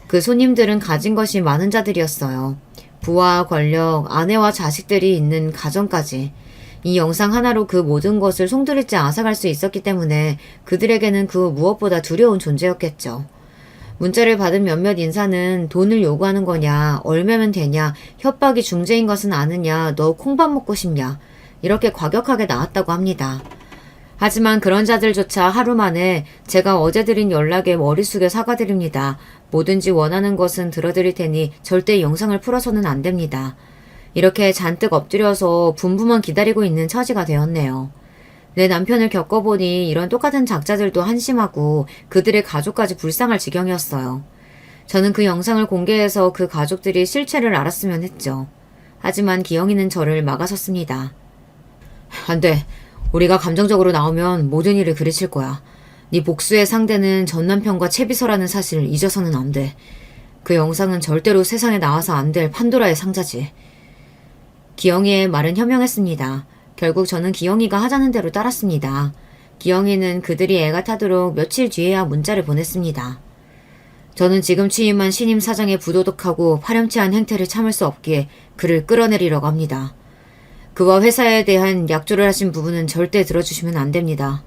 그 손님들은 가진 것이 많은 자들이었어요. 부와 권력, 아내와 자식들이 있는 가정까지. 이 영상 하나로 그 모든 것을 송두리째 앗아갈 수 있었기 때문에 그들에게는 그 무엇보다 두려운 존재였겠죠. 문자를 받은 몇몇 인사는 돈을 요구하는 거냐, 얼마면 되냐, 협박이 중재인 것은 아느냐, 너 콩밥 먹고 싶냐, 이렇게 과격하게 나왔다고 합니다. 하지만 그런 자들조차 하루 만에 제가 어제 드린 연락에 머리 숙여 사과드립니다. 뭐든지 원하는 것은 들어드릴 테니 절대 영상을 풀어서는 안 됩니다. 이렇게 잔뜩 엎드려서 분부만 기다리고 있는 처지가 되었네요. 내 남편을 겪어보니 이런 똑같은 작자들도 한심하고 그들의 가족까지 불쌍할 지경이었어요. 저는 그 영상을 공개해서 그 가족들이 실체를 알았으면 했죠. 하지만 기영이는 저를 막아섰습니다. 안 돼. 우리가 감정적으로 나오면 모든 일을 그르칠 거야. 네 복수의 상대는 전 남편과 채비서라는 사실을 잊어서는 안 돼. 그 영상은 절대로 세상에 나와서 안 될 판도라의 상자지. 기영이의 말은 현명했습니다. 결국 저는 기영이가 하자는 대로 따랐습니다. 기영이는 그들이 애가 타도록 며칠 뒤에야 문자를 보냈습니다. 저는 지금 취임한 신임 사장의 부도덕하고 파렴치한 행태를 참을 수 없기에 그를 끌어내리려고 합니다. 그와 회사에 대한 약조를 하신 부분은 절대 들어주시면 안 됩니다.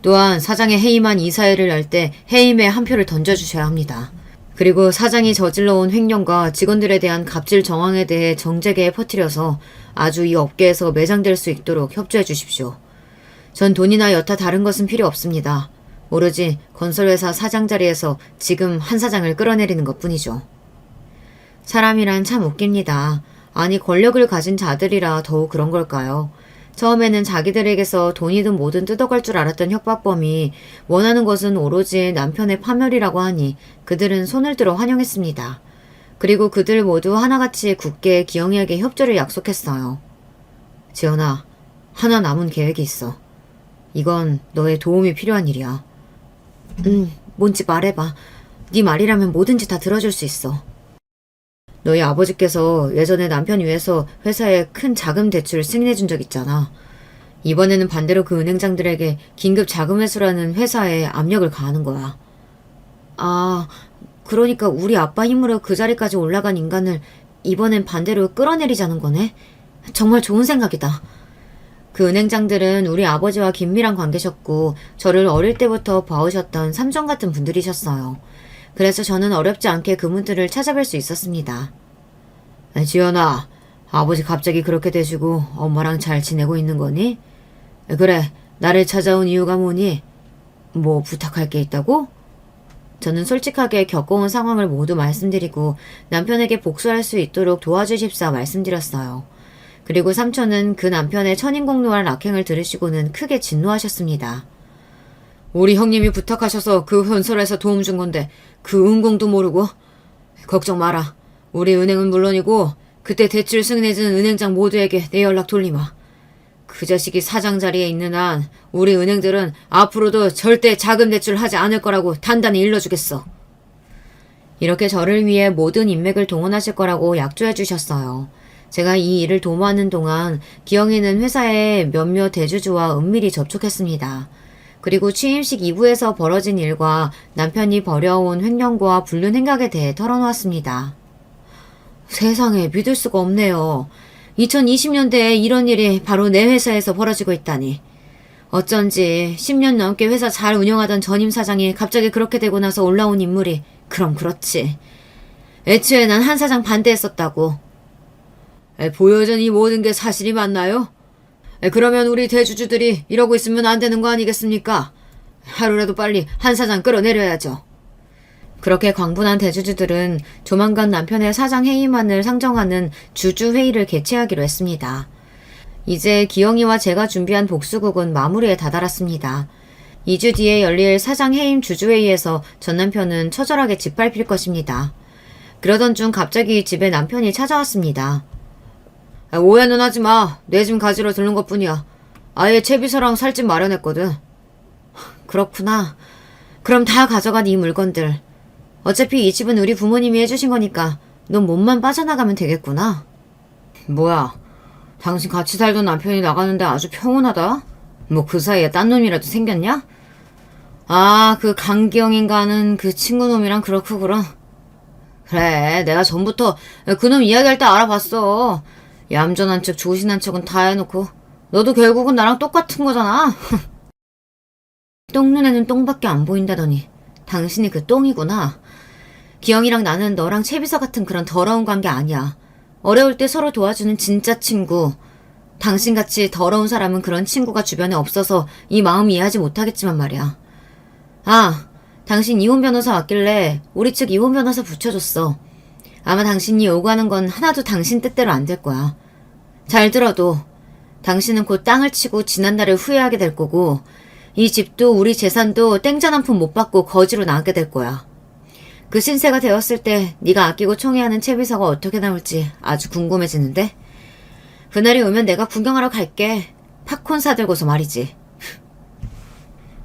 또한 사장의 해임한 이사회를 열 때 해임에 한 표를 던져주셔야 합니다. 그리고 사장이 저질러온 횡령과 직원들에 대한 갑질 정황에 대해 정제계에 퍼뜨려서 아주 이 업계에서 매장될 수 있도록 협조해 주십시오. 전 돈이나 여타 다른 것은 필요 없습니다. 오로지 건설회사 사장 자리에서 지금 한 사장을 끌어내리는 것뿐이죠. 사람이란 참 웃깁니다. 아니 권력을 가진 자들이라 더욱 그런 걸까요? 처음에는 자기들에게서 돈이든 뭐든 뜯어갈 줄 알았던 협박범이 원하는 것은 오로지 남편의 파멸이라고 하니 그들은 손을 들어 환영했습니다. 그리고 그들 모두 하나같이 굳게 기영이에게 협조를 약속했어요. 지연아, 하나 남은 계획이 있어. 이건 너의 도움이 필요한 일이야. 뭔지 말해봐. 네 말이라면 뭐든지 다 들어줄 수 있어. 너희 아버지께서 예전에 남편 위해서 회사에 큰 자금 대출을 승인해준 적 있잖아. 이번에는 반대로 그 은행장들에게 긴급 자금 회수라는 회사에 압력을 가하는 거야. 아, 그러니까 우리 아빠 힘으로 그 자리까지 올라간 인간을 이번엔 반대로 끌어내리자는 거네? 정말 좋은 생각이다. 그 은행장들은 우리 아버지와 긴밀한 관계셨고 저를 어릴 때부터 봐오셨던 삼촌 같은 분들이셨어요. 그래서 저는 어렵지 않게 그분들을 찾아뵐 수 있었습니다. 지연아, 아버지 갑자기 그렇게 되시고 엄마랑 잘 지내고 있는 거니? 그래, 나를 찾아온 이유가 뭐니? 뭐 부탁할 게 있다고? 저는 솔직하게 겪어온 상황을 모두 말씀드리고 남편에게 복수할 수 있도록 도와주십사 말씀드렸어요. 그리고 삼촌은 그 남편의 천인공노할 악행을 들으시고는 크게 진노하셨습니다. 우리 형님이 부탁하셔서 그 건설에서 도움 준 건데 그 은공도 모르고? 걱정 마라. 우리 은행은 물론이고 그때 대출 승인해준 은행장 모두에게 내 연락 돌리마. 그 자식이 사장 자리에 있는 한 우리 은행들은 앞으로도 절대 자금 대출 하지 않을 거라고 단단히 일러주겠어. 이렇게 저를 위해 모든 인맥을 동원하실 거라고 약조해 주셨어요. 제가 이 일을 도모하는 동안 기영이는 회사의 몇몇 대주주와 은밀히 접촉했습니다. 그리고 취임식 이후에서 벌어진 일과 남편이 벌여온 횡령과 불륜 행각에 대해 털어놓았습니다. 세상에 믿을 수가 없네요. 2020년대에 이런 일이 바로 내 회사에서 벌어지고 있다니. 어쩐지 10년 넘게 회사 잘 운영하던 전임 사장이 갑자기 그렇게 되고 나서 올라온 인물이 그럼 그렇지. 애초에 난 한 사장 반대했었다고. 보여준 이 모든 게 사실이 맞나요? 그러면 우리 대주주들이 이러고 있으면 안 되는 거 아니겠습니까? 하루라도 빨리 한 사장 끌어내려야죠. 그렇게 광분한 대주주들은 조만간 남편의 사장 해임안을 상정하는 주주회의를 개최하기로 했습니다. 이제 기영이와 제가 준비한 복수극은 마무리에 다다랐습니다. 2주 뒤에 열릴 사장 해임 주주회의에서 전 남편은 처절하게 짓밟힐 것입니다. 그러던 중 갑자기 집에 남편이 찾아왔습니다. 오해는 하지 마. 내 집 가지러 들른 것뿐이야. 아예 채비서랑 살집 마련했거든. 그렇구나. 그럼 다 가져가 네 물건들. 어차피 이 집은 우리 부모님이 해주신 거니까 넌 몸만 빠져나가면 되겠구나. 뭐야, 당신 같이 살던 남편이 나가는데 아주 평온하다? 뭐 그 사이에 딴 놈이라도 생겼냐? 아, 그 강기영인가 하는 그 친구놈이랑 그렇고 그럼. 그래, 내가 전부터 그놈 이야기할 때 알아봤어. 얌전한 척 조신한 척은 다 해놓고 너도 결국은 나랑 똑같은 거잖아. 똥눈에는 똥밖에 안 보인다더니 당신이 그 똥이구나. 기영이랑 나는 너랑 채비서 같은 그런 더러운 관계 아니야. 어려울 때 서로 도와주는 진짜 친구. 당신같이 더러운 사람은 그런 친구가 주변에 없어서 이 마음 이해하지 못하겠지만 말이야. 아, 당신 이혼 변호사 왔길래 우리 측 이혼 변호사 붙여줬어. 아마 당신이 요구하는 건 하나도 당신 뜻대로 안 될 거야. 잘 들어도 당신은 곧 땅을 치고 지난날을 후회하게 될 거고 이 집도 우리 재산도 땡전 한 푼 못 받고 거지로 나가게 될 거야. 그 신세가 되었을 때 네가 아끼고 총애하는 채비서가 어떻게 나올지 아주 궁금해지는데? 그날이 오면 내가 구경하러 갈게. 팝콘 사들고서 말이지.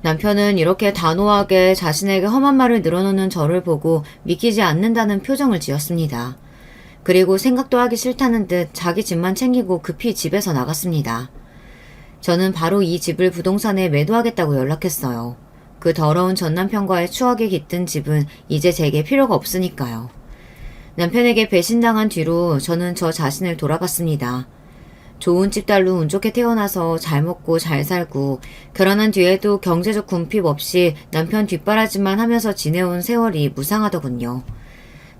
남편은 이렇게 단호하게 자신에게 험한 말을 늘어놓는 저를 보고 믿기지 않는다는 표정을 지었습니다. 그리고 생각도 하기 싫다는 듯 자기 집만 챙기고 급히 집에서 나갔습니다. 저는 바로 이 집을 부동산에 매도하겠다고 연락했어요. 그 더러운 전 남편과의 추억이 깃든 집은 이제 제게 필요가 없으니까요. 남편에게 배신당한 뒤로 저는 저 자신을 돌아봤습니다. 좋은 집딸로 운 좋게 태어나서 잘 먹고 잘 살고 결혼한 뒤에도 경제적 궁핍 없이 남편 뒷바라지만 하면서 지내온 세월이 무상하더군요.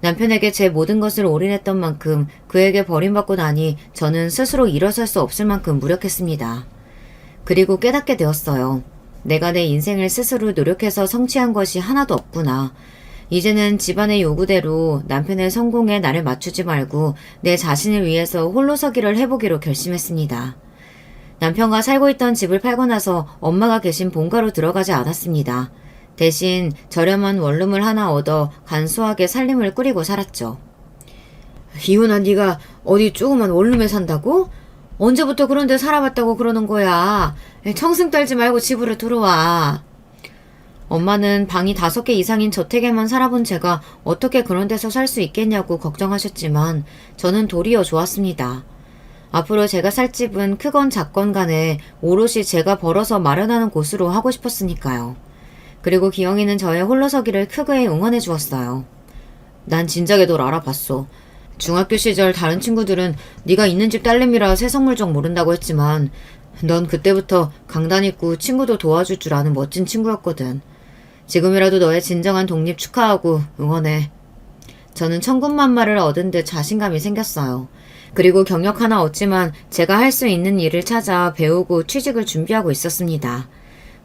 남편에게 제 모든 것을 올인했던 만큼 그에게 버림받고 나니 저는 스스로 일어설 수 없을 만큼 무력했습니다. 그리고 깨닫게 되었어요. 내가 내 인생을 스스로 노력해서 성취한 것이 하나도 없구나. 이제는 집안의 요구대로 남편의 성공에 나를 맞추지 말고 내 자신을 위해서 홀로 서기를 해보기로 결심했습니다. 남편과 살고 있던 집을 팔고 나서 엄마가 계신 본가로 들어가지 않았습니다. 대신 저렴한 원룸을 하나 얻어 간소하게 살림을 꾸리고 살았죠. 이혼한 네가 어디 조그만 원룸에 산다고? 언제부터 그런 데 살아봤다고 그러는 거야. 청승 떨지 말고 집으로 들어와. 엄마는 방이 5개 이상인 저택에만 살아본 제가 어떻게 그런 데서 살 수 있겠냐고 걱정하셨지만 저는 도리어 좋았습니다. 앞으로 제가 살 집은 크건 작건 간에 오롯이 제가 벌어서 마련하는 곳으로 하고 싶었으니까요. 그리고 기영이는 저의 홀로서기를 크게 응원해 주었어요. 난 진작에 널 알아봤어. 중학교 시절 다른 친구들은 네가 있는 집 딸내미라 새성물정 모른다고 했지만 넌 그때부터 강단 있고 친구도 도와줄 줄 아는 멋진 친구였거든. 지금이라도 너의 진정한 독립 축하하고 응원해. 저는 천군만마를 얻은 듯 자신감이 생겼어요. 그리고 경력 하나 얻지만 제가 할 수 있는 일을 찾아 배우고 취직을 준비하고 있었습니다.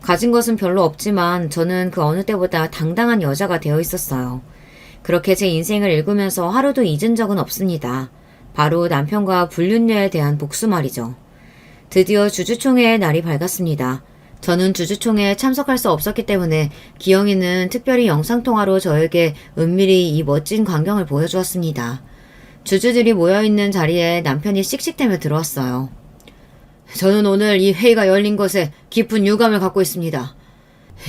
가진 것은 별로 없지만 저는 그 어느 때보다 당당한 여자가 되어 있었어요. 그렇게 제 인생을 읽으면서 하루도 잊은 적은 없습니다. 바로 남편과 불륜녀에 대한 복수 말이죠. 드디어 주주총회의 날이 밝았습니다. 저는 주주총회에 참석할 수 없었기 때문에 기영이는 특별히 영상통화로 저에게 은밀히 이 멋진 광경을 보여주었습니다. 주주들이 모여있는 자리에 남편이 씩씩대며 들어왔어요. 저는 오늘 이 회의가 열린 것에 깊은 유감을 갖고 있습니다.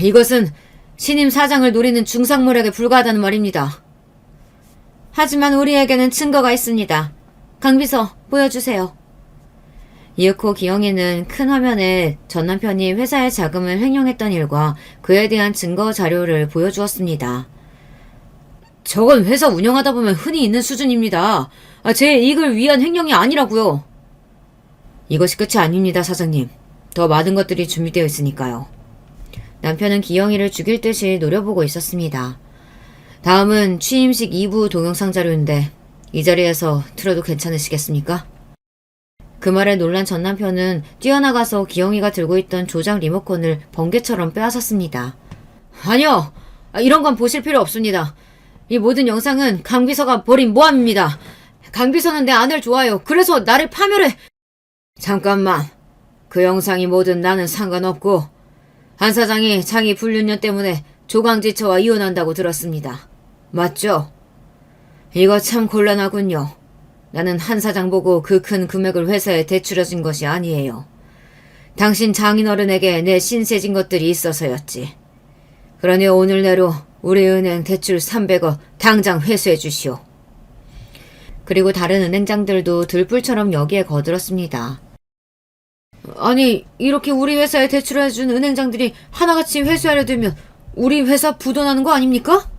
이것은 신임 사장을 노리는 중상모략에 불과하다는 말입니다. 하지만 우리에게는 증거가 있습니다. 강비서, 보여주세요. 이윽고 기영이는 큰 화면에 전 남편이 회사의 자금을 횡령했던 일과 그에 대한 증거 자료를 보여주었습니다. 저건 회사 운영하다 보면 흔히 있는 수준입니다. 제 이익을 위한 횡령이 아니라고요. 이것이 끝이 아닙니다, 사장님. 더 많은 것들이 준비되어 있으니까요. 남편은 기영이를 죽일 듯이 노려보고 있었습니다. 다음은 취임식 2부 동영상 자료인데 이 자리에서 틀어도 괜찮으시겠습니까? 그 말에 놀란 전 남편은 뛰어나가서 기영이가 들고 있던 조작 리모컨을 번개처럼 빼앗았습니다. 아니요! 이런 건 보실 필요 없습니다. 이 모든 영상은 강비서가 벌인 모함입니다. 강비서는 내 아내를 좋아해요. 그래서 나를 파멸해. 잠깐만. 그 영상이 뭐든 나는 상관없고 한 사장이 자기 불륜녀 때문에 조강지처와 이혼한다고 들었습니다. 맞죠? 이거 참 곤란하군요. 나는 한 사장 보고 그 큰 금액을 회사에 대출해준 것이 아니에요. 당신 장인어른에게 내 신세진 것들이 있어서였지. 그러니 오늘 내로 우리 은행 대출 300억 당장 회수해 주시오. 그리고 다른 은행장들도 들불처럼 여기에 거들었습니다. 아니, 이렇게 우리 회사에 대출해준 은행장들이 하나같이 회수하려 들면 우리 회사 부도나는 거 아닙니까?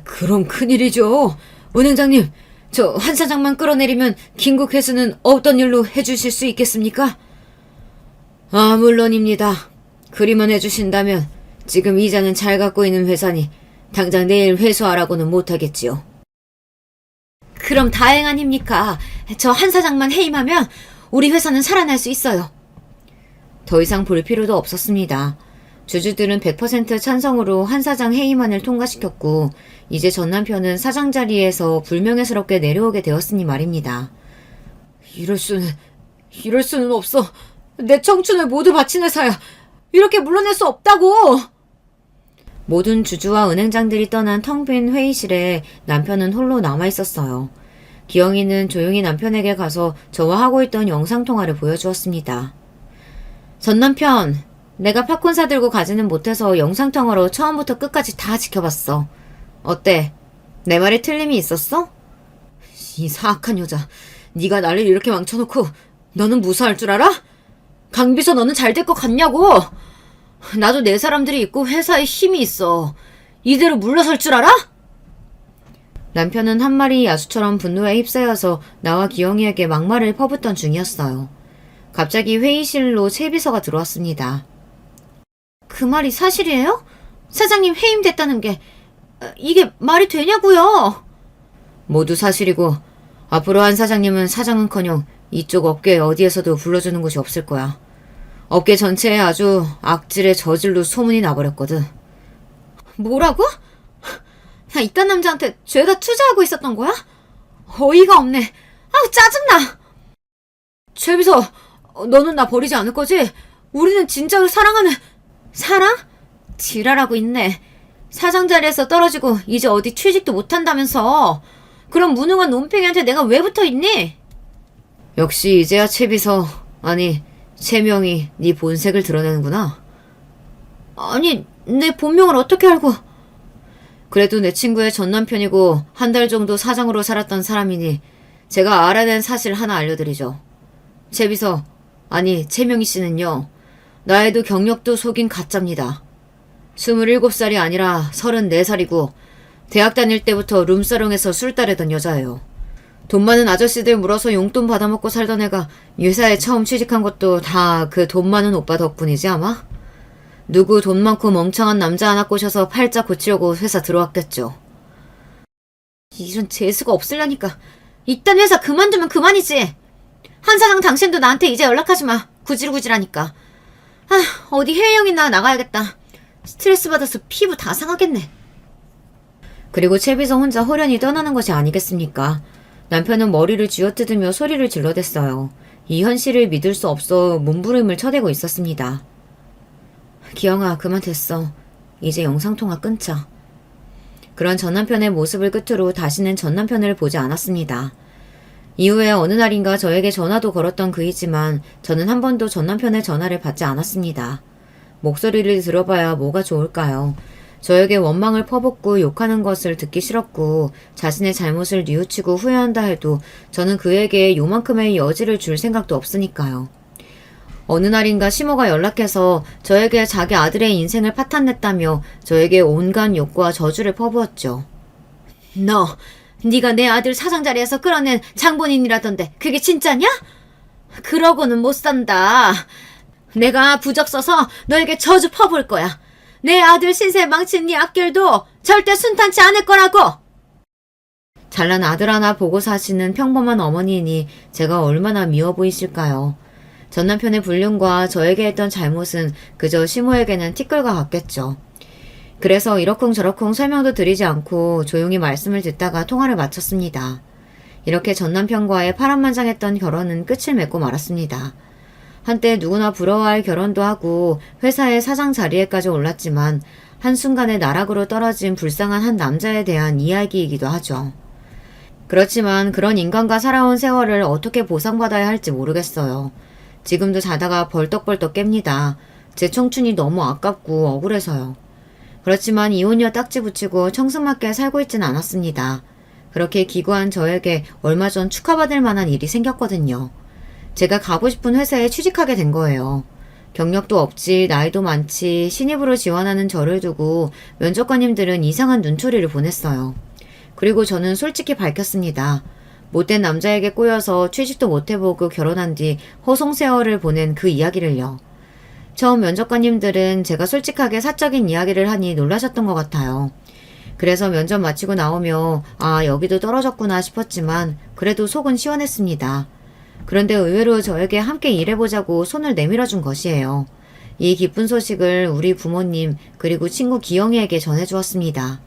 그럼 큰일이죠. 은행장님, 저 한 사장만 끌어내리면 긴급 회수는 어떤 일로 해주실 수 있겠습니까? 물론입니다. 그리만 해주신다면 지금 이자는 잘 갖고 있는 회사니 당장 내일 회수하라고는 못하겠지요. 그럼 다행 아닙니까? 저 한 사장만 해임하면 우리 회사는 살아날 수 있어요. 더 이상 볼 필요도 없었습니다. 주주들은 100% 찬성으로 한 사장 해임안을 통과시켰고 이제 전 남편은 사장 자리에서 불명예스럽게 내려오게 되었으니 말입니다. 이럴 수는 없어. 내 청춘을 모두 바친 회사야. 이렇게 물러날 수 없다고. 모든 주주와 은행장들이 떠난 텅 빈 회의실에 남편은 홀로 남아있었어요. 기영이는 조용히 남편에게 가서 저와 하고 있던 영상통화를 보여주었습니다. 전 남편, 내가 팝콘 사들고 가지는 못해서 영상통화로 처음부터 끝까지 다 지켜봤어. 어때? 내 말에 틀림이 있었어? 이 사악한 여자, 네가 나를 이렇게 망쳐놓고 너는 무사할 줄 알아? 강비서 너는 잘 될 것 같냐고? 나도 내 사람들이 있고 회사에 힘이 있어. 이대로 물러설 줄 알아? 남편은 한 마리 야수처럼 분노에 휩싸여서 나와 기영이에게 막말을 퍼붓던 중이었어요. 갑자기 회의실로 최 비서가 들어왔습니다. 그 말이 사실이에요? 사장님 해임됐다는 게 이게 말이 되냐고요? 모두 사실이고 앞으로 한 사장님은 사장은커녕 이쪽 업계 어디에서도 불러주는 곳이 없을 거야. 업계 전체에 아주 악질의 저질로 소문이 나버렸거든. 뭐라고? 나 이딴 남자한테 죄다 투자하고 있었던 거야? 어이가 없네. 아우 짜증나. 최 비서, 너는 나 버리지 않을 거지? 우리는 진짜로 사랑하는... 사랑? 지랄하고 있네. 사장 자리에서 떨어지고 이제 어디 취직도 못한다면서. 그럼 무능한 논팽이한테 내가 왜 붙어있니? 역시 이제야 최 비서, 아니 최명이 네 본색을 드러내는구나. 아니, 내 본명을 어떻게 알고... 그래도 내 친구의 전 남편이고 한 달 정도 사장으로 살았던 사람이니 제가 알아낸 사실 하나 알려드리죠. 최 비서, 아니 최명희 씨는요, 나이도 경력도 속인 가짜입니다. 27살이 아니라 34살이고 대학 다닐 때부터 룸사롱에서 술 따르던 여자예요. 돈 많은 아저씨들 물어서 용돈 받아먹고 살던 애가 회사에 처음 취직한 것도 다 그 돈 많은 오빠 덕분이지 아마? 누구 돈 많고 멍청한 남자 하나 꼬셔서 팔자 고치려고 회사 들어왔겠죠. 이런 재수가 없으려니까 이딴 회사 그만두면 그만이지. 한 사장 당신도 나한테 이제 연락하지 마. 구질구질하니까. 어디 해외여행이나 나가야겠다. 스트레스 받아서 피부 다 상하겠네. 그리고 최 비서 혼자 호련히 떠나는 것이 아니겠습니까? 남편은 머리를 쥐어뜯으며 소리를 질러댔어요. 이 현실을 믿을 수 없어 몸부림을 쳐대고 있었습니다. 기영아, 그만 됐어. 이제 영상통화 끊자. 그런 전 남편의 모습을 끝으로 다시는 전 남편을 보지 않았습니다. 이후에 어느 날인가 저에게 전화도 걸었던 그이지만 저는 한 번도 전 남편의 전화를 받지 않았습니다. 목소리를 들어봐야 뭐가 좋을까요? 저에게 원망을 퍼붓고 욕하는 것을 듣기 싫었고 자신의 잘못을 뉘우치고 후회한다 해도 저는 그에게 요만큼의 여지를 줄 생각도 없으니까요. 어느 날인가 시모가 연락해서 저에게 자기 아들의 인생을 파탄냈다며 저에게 온갖 욕과 저주를 퍼부었죠. 네가 내 아들 사장 자리에서 끌어낸 장본인이라던데 그게 진짜냐? 그러고는 못 산다. 내가 부적 써서 너에게 저주 퍼부을 거야. 내 아들 신세 망친 네 앞길도 절대 순탄치 않을 거라고. 잘난 아들 하나 보고 사시는 평범한 어머니이니 제가 얼마나 미워 보이실까요? 전 남편의 불륜과 저에게 했던 잘못은 그저 시모에게는 티끌과 같겠죠. 그래서 이러쿵저러쿵 설명도 드리지 않고 조용히 말씀을 듣다가 통화를 마쳤습니다. 이렇게 전 남편과의 파란만장했던 결혼은 끝을 맺고 말았습니다. 한때 누구나 부러워할 결혼도 하고 회사의 사장 자리에까지 올랐지만 한순간에 나락으로 떨어진 불쌍한 한 남자에 대한 이야기이기도 하죠. 그렇지만 그런 인간과 살아온 세월을 어떻게 보상받아야 할지 모르겠어요. 지금도 자다가 벌떡벌떡 깹니다. 제 청춘이 너무 아깝고 억울해서요. 그렇지만 이혼녀 딱지 붙이고 청승맞게 살고 있진 않았습니다. 그렇게 기구한 저에게 얼마 전 축하받을 만한 일이 생겼거든요. 제가 가고 싶은 회사에 취직하게 된 거예요. 경력도 없지, 나이도 많지, 신입으로 지원하는 저를 두고 면접관님들은 이상한 눈초리를 보냈어요. 그리고 저는 솔직히 밝혔습니다. 못된 남자에게 꼬여서 취직도 못해보고 결혼한 뒤 허송세월을 보낸 그 이야기를요. 처음 면접관님들은 제가 솔직하게 사적인 이야기를 하니 놀라셨던 것 같아요. 그래서 면접 마치고 나오며 여기도 떨어졌구나 싶었지만 그래도 속은 시원했습니다. 그런데 의외로 저에게 함께 일해보자고 손을 내밀어준 것이에요. 이 기쁜 소식을 우리 부모님 그리고 친구 기영이에게 전해주었습니다.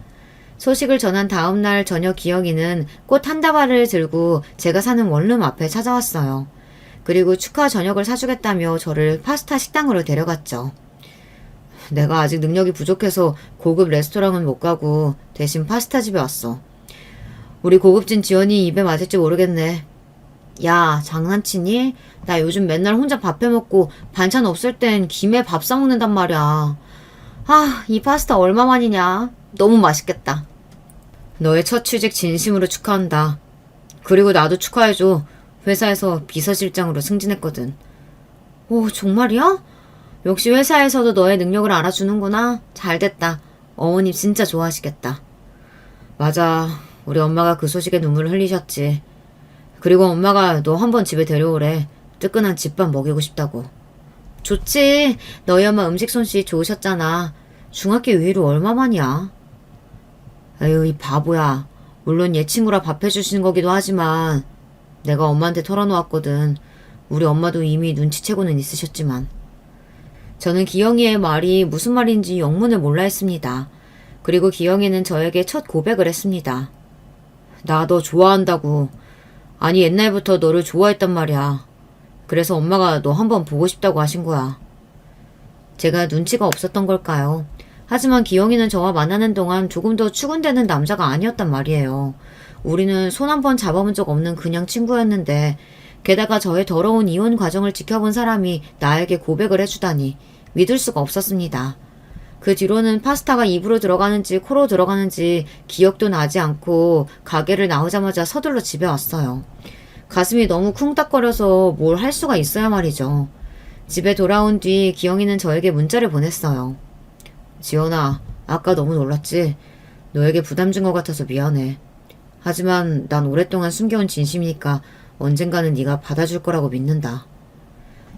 소식을 전한 다음날 저녁 기영이는 꽃 한 다발을 들고 제가 사는 원룸 앞에 찾아왔어요. 그리고 축하 저녁을 사주겠다며 저를 파스타 식당으로 데려갔죠. 내가 아직 능력이 부족해서 고급 레스토랑은 못 가고 대신 파스타 집에 왔어. 우리 고급진 지원이 입에 맞을지 모르겠네. 야, 장난치니? 나 요즘 맨날 혼자 밥 해먹고 반찬 없을 땐 김에 밥 싸먹는단 말이야. 이 파스타 얼마만이냐? 너무 맛있겠다. 너의 첫 취직 진심으로 축하한다. 그리고 나도 축하해줘. 회사에서 비서실장으로 승진했거든. 오, 정말이야? 역시 회사에서도 너의 능력을 알아주는구나. 잘됐다. 어머님 진짜 좋아하시겠다. 맞아. 우리 엄마가 그 소식에 눈물을 흘리셨지. 그리고 엄마가 너 한번 집에 데려오래. 뜨끈한 집밥 먹이고 싶다고. 좋지. 너희 엄마 음식 솜씨 좋으셨잖아. 중학교 이후로 얼마만이야? 에휴, 이 바보야. 물론 얘 친구라 밥 해주시는 거기도 하지만 내가 엄마한테 털어놓았거든. 우리 엄마도 이미 눈치채고는 있으셨지만. 저는 기영이의 말이 무슨 말인지 영문을 몰라 했습니다. 그리고 기영이는 저에게 첫 고백을 했습니다. 나 너 좋아한다고. 아니 옛날부터 너를 좋아했단 말이야. 그래서 엄마가 너 한번 보고 싶다고 하신 거야. 제가 눈치가 없었던 걸까요? 하지만 기영이는 저와 만나는 동안 조금 더 추근되는 남자가 아니었단 말이에요. 우리는 손 한 번 잡아본 적 없는 그냥 친구였는데 게다가 저의 더러운 이혼 과정을 지켜본 사람이 나에게 고백을 해주다니 믿을 수가 없었습니다. 그 뒤로는 파스타가 입으로 들어가는지 코로 들어가는지 기억도 나지 않고 가게를 나오자마자 서둘러 집에 왔어요. 가슴이 너무 쿵딱거려서 뭘 할 수가 있어야 말이죠. 집에 돌아온 뒤 기영이는 저에게 문자를 보냈어요. 지연아, 아까 너무 놀랐지? 너에게 부담 준 것 같아서 미안해. 하지만 난 오랫동안 숨겨온 진심이니까 언젠가는 네가 받아줄 거라고 믿는다.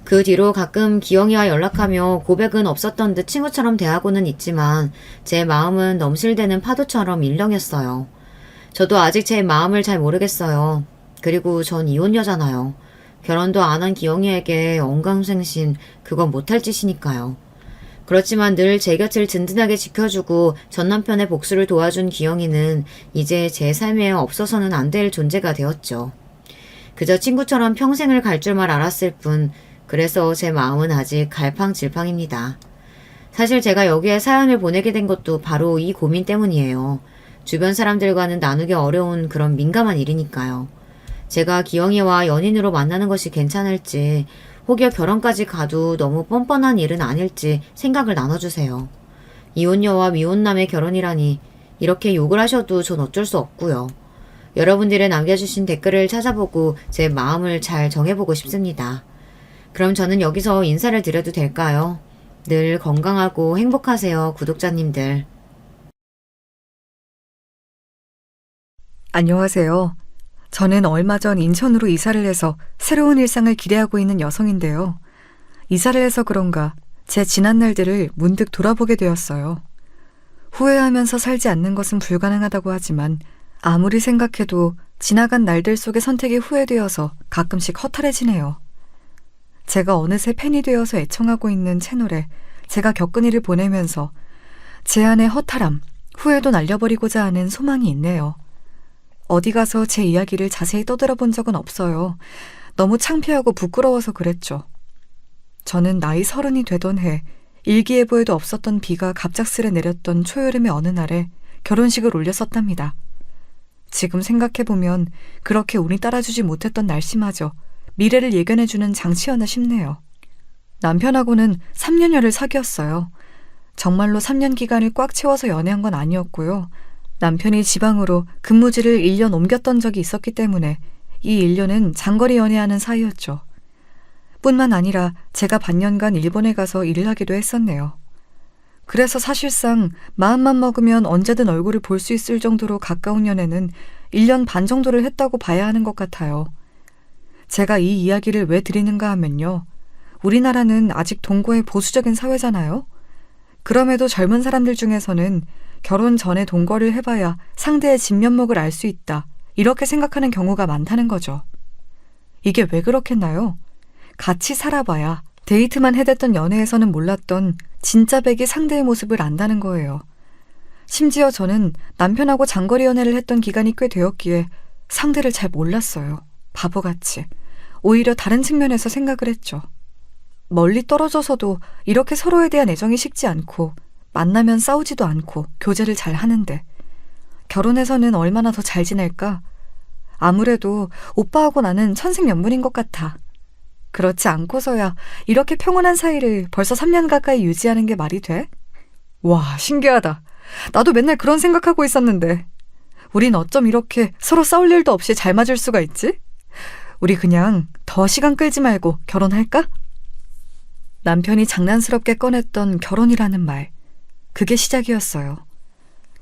그 뒤로 가끔 기영이와 연락하며 고백은 없었던 듯 친구처럼 대하고는 있지만 제 마음은 넘실대는 파도처럼 일렁였어요. 저도 아직 제 마음을 잘 모르겠어요. 그리고 전 이혼녀잖아요. 결혼도 안 한 기영이에게 언감생신 그건 못할 짓이니까요. 그렇지만 늘 제 곁을 든든하게 지켜주고 전 남편의 복수를 도와준 기영이는 이제 제 삶에 없어서는 안 될 존재가 되었죠. 그저 친구처럼 평생을 갈 줄만 알았을 뿐 그래서 제 마음은 아직 갈팡질팡입니다. 사실 제가 여기에 사연을 보내게 된 것도 바로 이 고민 때문이에요. 주변 사람들과는 나누기 어려운 그런 민감한 일이니까요. 제가 기영이와 연인으로 만나는 것이 괜찮을지, 혹여 결혼까지 가도 너무 뻔뻔한 일은 아닐지 생각을 나눠주세요. 이혼녀와 미혼남의 결혼이라니 이렇게 욕을 하셔도 전 어쩔 수 없고요. 여러분들의 남겨주신 댓글을 찾아보고 제 마음을 잘 정해보고 싶습니다. 그럼 저는 여기서 인사를 드려도 될까요? 늘 건강하고 행복하세요, 구독자님들. 안녕하세요. 저는 얼마 전 인천으로 이사를 해서 새로운 일상을 기대하고 있는 여성인데요. 이사를 해서 그런가 제 지난 날들을 문득 돌아보게 되었어요. 후회하면서 살지 않는 것은 불가능하다고 하지만 아무리 생각해도 지나간 날들 속의 선택이 후회되어서 가끔씩 허탈해지네요. 제가 어느새 팬이 되어서 애청하고 있는 채널에 제가 겪은 일을 보내면서 제 안의 허탈함, 후회도 날려버리고자 하는 소망이 있네요. 어디 가서 제 이야기를 자세히 떠들어본 적은 없어요. 너무 창피하고 부끄러워서 그랬죠. 저는 나이 30이 되던 해 일기예보에도 없었던 비가 갑작스레 내렸던 초여름의 어느 날에 결혼식을 올렸었답니다. 지금 생각해보면 그렇게 운이 따라주지 못했던 날씨마저 미래를 예견해주는 장치였나 싶네요. 남편하고는 3년여를 사귀었어요. 정말로 3년 기간을 꽉 채워서 연애한 건 아니었고요. 남편이 지방으로 근무지를 1년 옮겼던 적이 있었기 때문에 이 1년은 장거리 연애하는 사이였죠. 뿐만 아니라 제가 반년간 일본에 가서 일을 하기도 했었네요. 그래서 사실상 마음만 먹으면 언제든 얼굴을 볼 수 있을 정도로 가까운 연애는 1년 반 정도를 했다고 봐야 하는 것 같아요. 제가 이 이야기를 왜 드리는가 하면요. 우리나라는 아직 동거의 보수적인 사회잖아요. 그럼에도 젊은 사람들 중에서는 결혼 전에 동거를 해봐야 상대의 진면목을 알 수 있다. 이렇게 생각하는 경우가 많다는 거죠. 이게 왜 그렇겠나요? 같이 살아봐야 데이트만 해댔던 연애에서는 몰랐던 진짜 백이 상대의 모습을 안다는 거예요. 심지어 저는 남편하고 장거리 연애를 했던 기간이 꽤 되었기에 상대를 잘 몰랐어요. 바보같이. 오히려 다른 측면에서 생각을 했죠. 멀리 떨어져서도 이렇게 서로에 대한 애정이 식지 않고 만나면 싸우지도 않고 교제를 잘 하는데 결혼해서는 얼마나 더 잘 지낼까? 아무래도 오빠하고 나는 천생연분인 것 같아. 그렇지 않고서야 이렇게 평온한 사이를 벌써 3년 가까이 유지하는 게 말이 돼? 와, 신기하다. 나도 맨날 그런 생각하고 있었는데 우린 어쩜 이렇게 서로 싸울 일도 없이 잘 맞을 수가 있지? 우리 그냥 더 시간 끌지 말고 결혼할까? 남편이 장난스럽게 꺼냈던 결혼이라는 말, 그게 시작이었어요.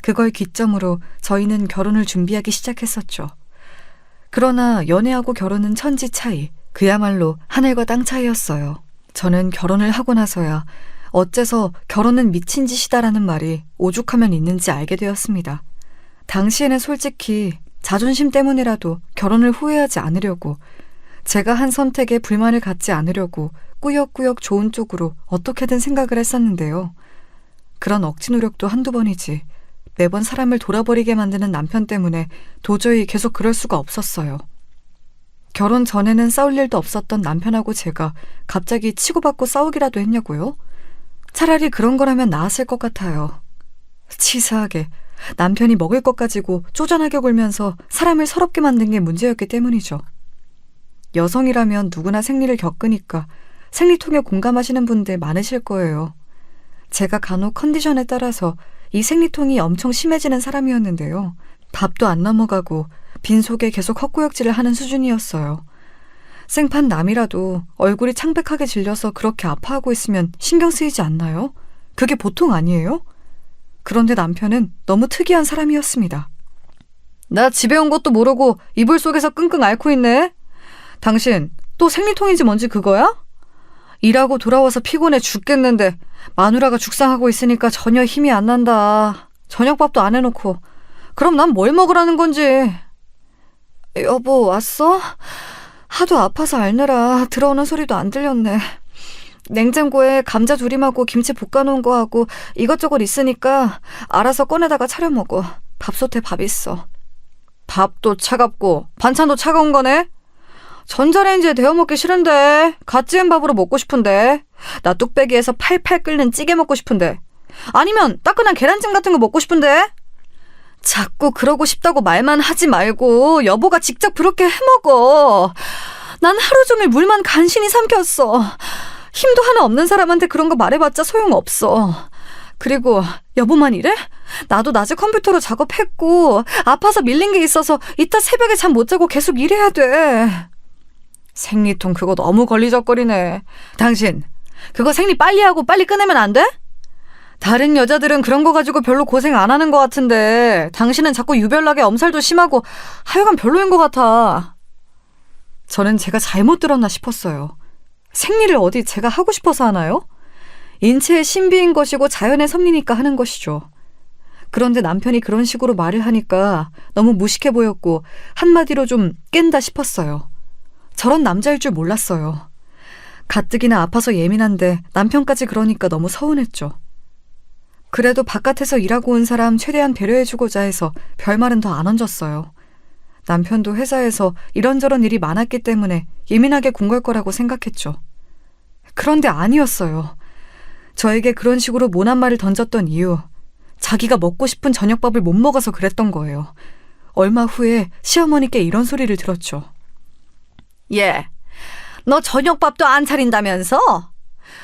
그걸 기점으로 저희는 결혼을 준비하기 시작했었죠. 그러나 연애하고 결혼은 천지 차이, 그야말로 하늘과 땅 차이였어요. 저는 결혼을 하고 나서야 어째서 결혼은 미친 짓이다라는 말이 오죽하면 있는지 알게 되었습니다. 당시에는 솔직히 자존심 때문이라도 결혼을 후회하지 않으려고, 제가 한 선택에 불만을 갖지 않으려고 꾸역꾸역 좋은 쪽으로 어떻게든 생각을 했었는데요. 그런 억지 노력도 한두 번이지 매번 사람을 돌아버리게 만드는 남편 때문에 도저히 계속 그럴 수가 없었어요. 결혼 전에는 싸울 일도 없었던 남편하고 제가 갑자기 치고받고 싸우기라도 했냐고요? 차라리 그런 거라면 나았을 것 같아요. 치사하게 남편이 먹을 것 가지고 쪼잔하게 굴면서 사람을 서럽게 만든 게 문제였기 때문이죠. 여성이라면 누구나 생리를 겪으니까 생리통에 공감하시는 분들 많으실 거예요. 제가 간혹 컨디션에 따라서 이 생리통이 엄청 심해지는 사람이었는데요. 밥도 안 넘어가고 빈속에 계속 헛구역질을 하는 수준이었어요. 생판 남이라도 얼굴이 창백하게 질려서 그렇게 아파하고 있으면 신경 쓰이지 않나요? 그게 보통 아니에요? 그런데 남편은 너무 특이한 사람이었습니다. 나 집에 온 것도 모르고 이불 속에서 끙끙 앓고 있네. 당신 또 생리통인지 뭔지 그거야? 일하고 돌아와서 피곤해 죽겠는데 마누라가 죽상하고 있으니까 전혀 힘이 안 난다. 저녁밥도 안 해놓고. 그럼 난 뭘 먹으라는 건지. 여보, 왔어? 하도 아파서 앓느라 들어오는 소리도 안 들렸네. 냉장고에 감자 조림하고 김치 볶아놓은 거 하고 이것저것 있으니까 알아서 꺼내다가 차려 먹어. 밥솥에 밥 있어. 밥도 차갑고 반찬도 차가운 거네? 전자레인지에 데워 먹기 싫은데. 갓 지은 밥으로 먹고 싶은데. 나 뚝배기에서 팔팔 끓는 찌개 먹고 싶은데. 아니면 따끈한 계란찜 같은 거 먹고 싶은데. 자꾸 그러고 싶다고 말만 하지 말고 여보가 직접 그렇게 해먹어. 난 하루 종일 물만 간신히 삼켰어. 힘도 하나 없는 사람한테 그런 거 말해봤자 소용없어. 그리고 여보만 이래? 나도 낮에 컴퓨터로 작업했고 아파서 밀린 게 있어서 이따 새벽에 잠 못 자고 계속 일해야 돼. 생리통 그거 너무 걸리적거리네. 당신 그거 생리 빨리 하고 빨리 끊으면 안 돼? 다른 여자들은 그런 거 가지고 별로 고생 안 하는 것 같은데 당신은 자꾸 유별나게 엄살도 심하고 하여간 별로인 것 같아. 저는 제가 잘못 들었나 싶었어요. 생리를 어디 제가 하고 싶어서 하나요? 인체의 신비인 것이고 자연의 섭리니까 하는 것이죠. 그런데 남편이 그런 식으로 말을 하니까 너무 무식해 보였고 한마디로 좀 깬다 싶었어요. 저런 남자일 줄 몰랐어요. 가뜩이나 아파서 예민한데 남편까지 그러니까 너무 서운했죠. 그래도 바깥에서 일하고 온 사람 최대한 배려해주고자 해서 별말은 더 안 얹었어요. 남편도 회사에서 이런저런 일이 많았기 때문에 예민하게 군 걸 거라고 생각했죠. 그런데 아니었어요. 저에게 그런 식으로 모난 말을 던졌던 이유, 자기가 먹고 싶은 저녁밥을 못 먹어서 그랬던 거예요. 얼마 후에 시어머니께 이런 소리를 들었죠. 얘, 너 저녁밥도 안 차린다면서?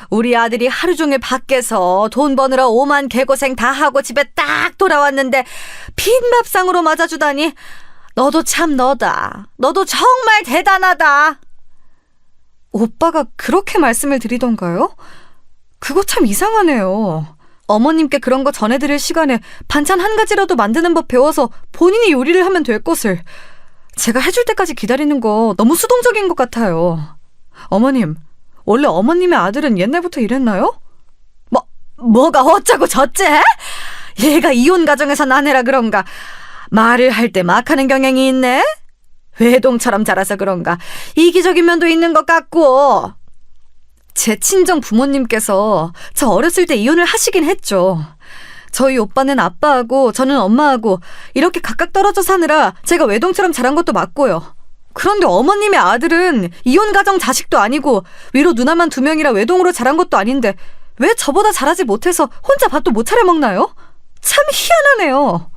우리 아들이 하루 종일 밖에서 돈 버느라 오만 개고생 다 하고 집에 딱 돌아왔는데 빈밥상으로 맞아주다니. 너도 참 너다. 너도 정말 대단하다. 오빠가 그렇게 말씀을 드리던가요? 그거 참 이상하네요. 어머님께 그런 거 전해드릴 시간에 반찬 한 가지라도 만드는 법 배워서 본인이 요리를 하면 될 것을 제가 해줄 때까지 기다리는 거 너무 수동적인 것 같아요. 어머님, 원래 어머님의 아들은 옛날부터 이랬나요? 뭐가 어쩌고 저째? 얘가 이혼 가정에서 난 애라 그런가 말을 할 때 막 하는 경향이 있네? 외동처럼 자라서 그런가 이기적인 면도 있는 것 같고. 제 친정 부모님께서 저 어렸을 때 이혼을 하시긴 했죠. 저희 오빠는 아빠하고 저는 엄마하고 이렇게 각각 떨어져 사느라 제가 외동처럼 자란 것도 맞고요. 그런데 어머님의 아들은 이혼 가정 자식도 아니고 위로 누나만 2명이라 외동으로 자란 것도 아닌데 왜 저보다 잘하지 못해서 혼자 밥도 못 차려 먹나요? 참 희한하네요.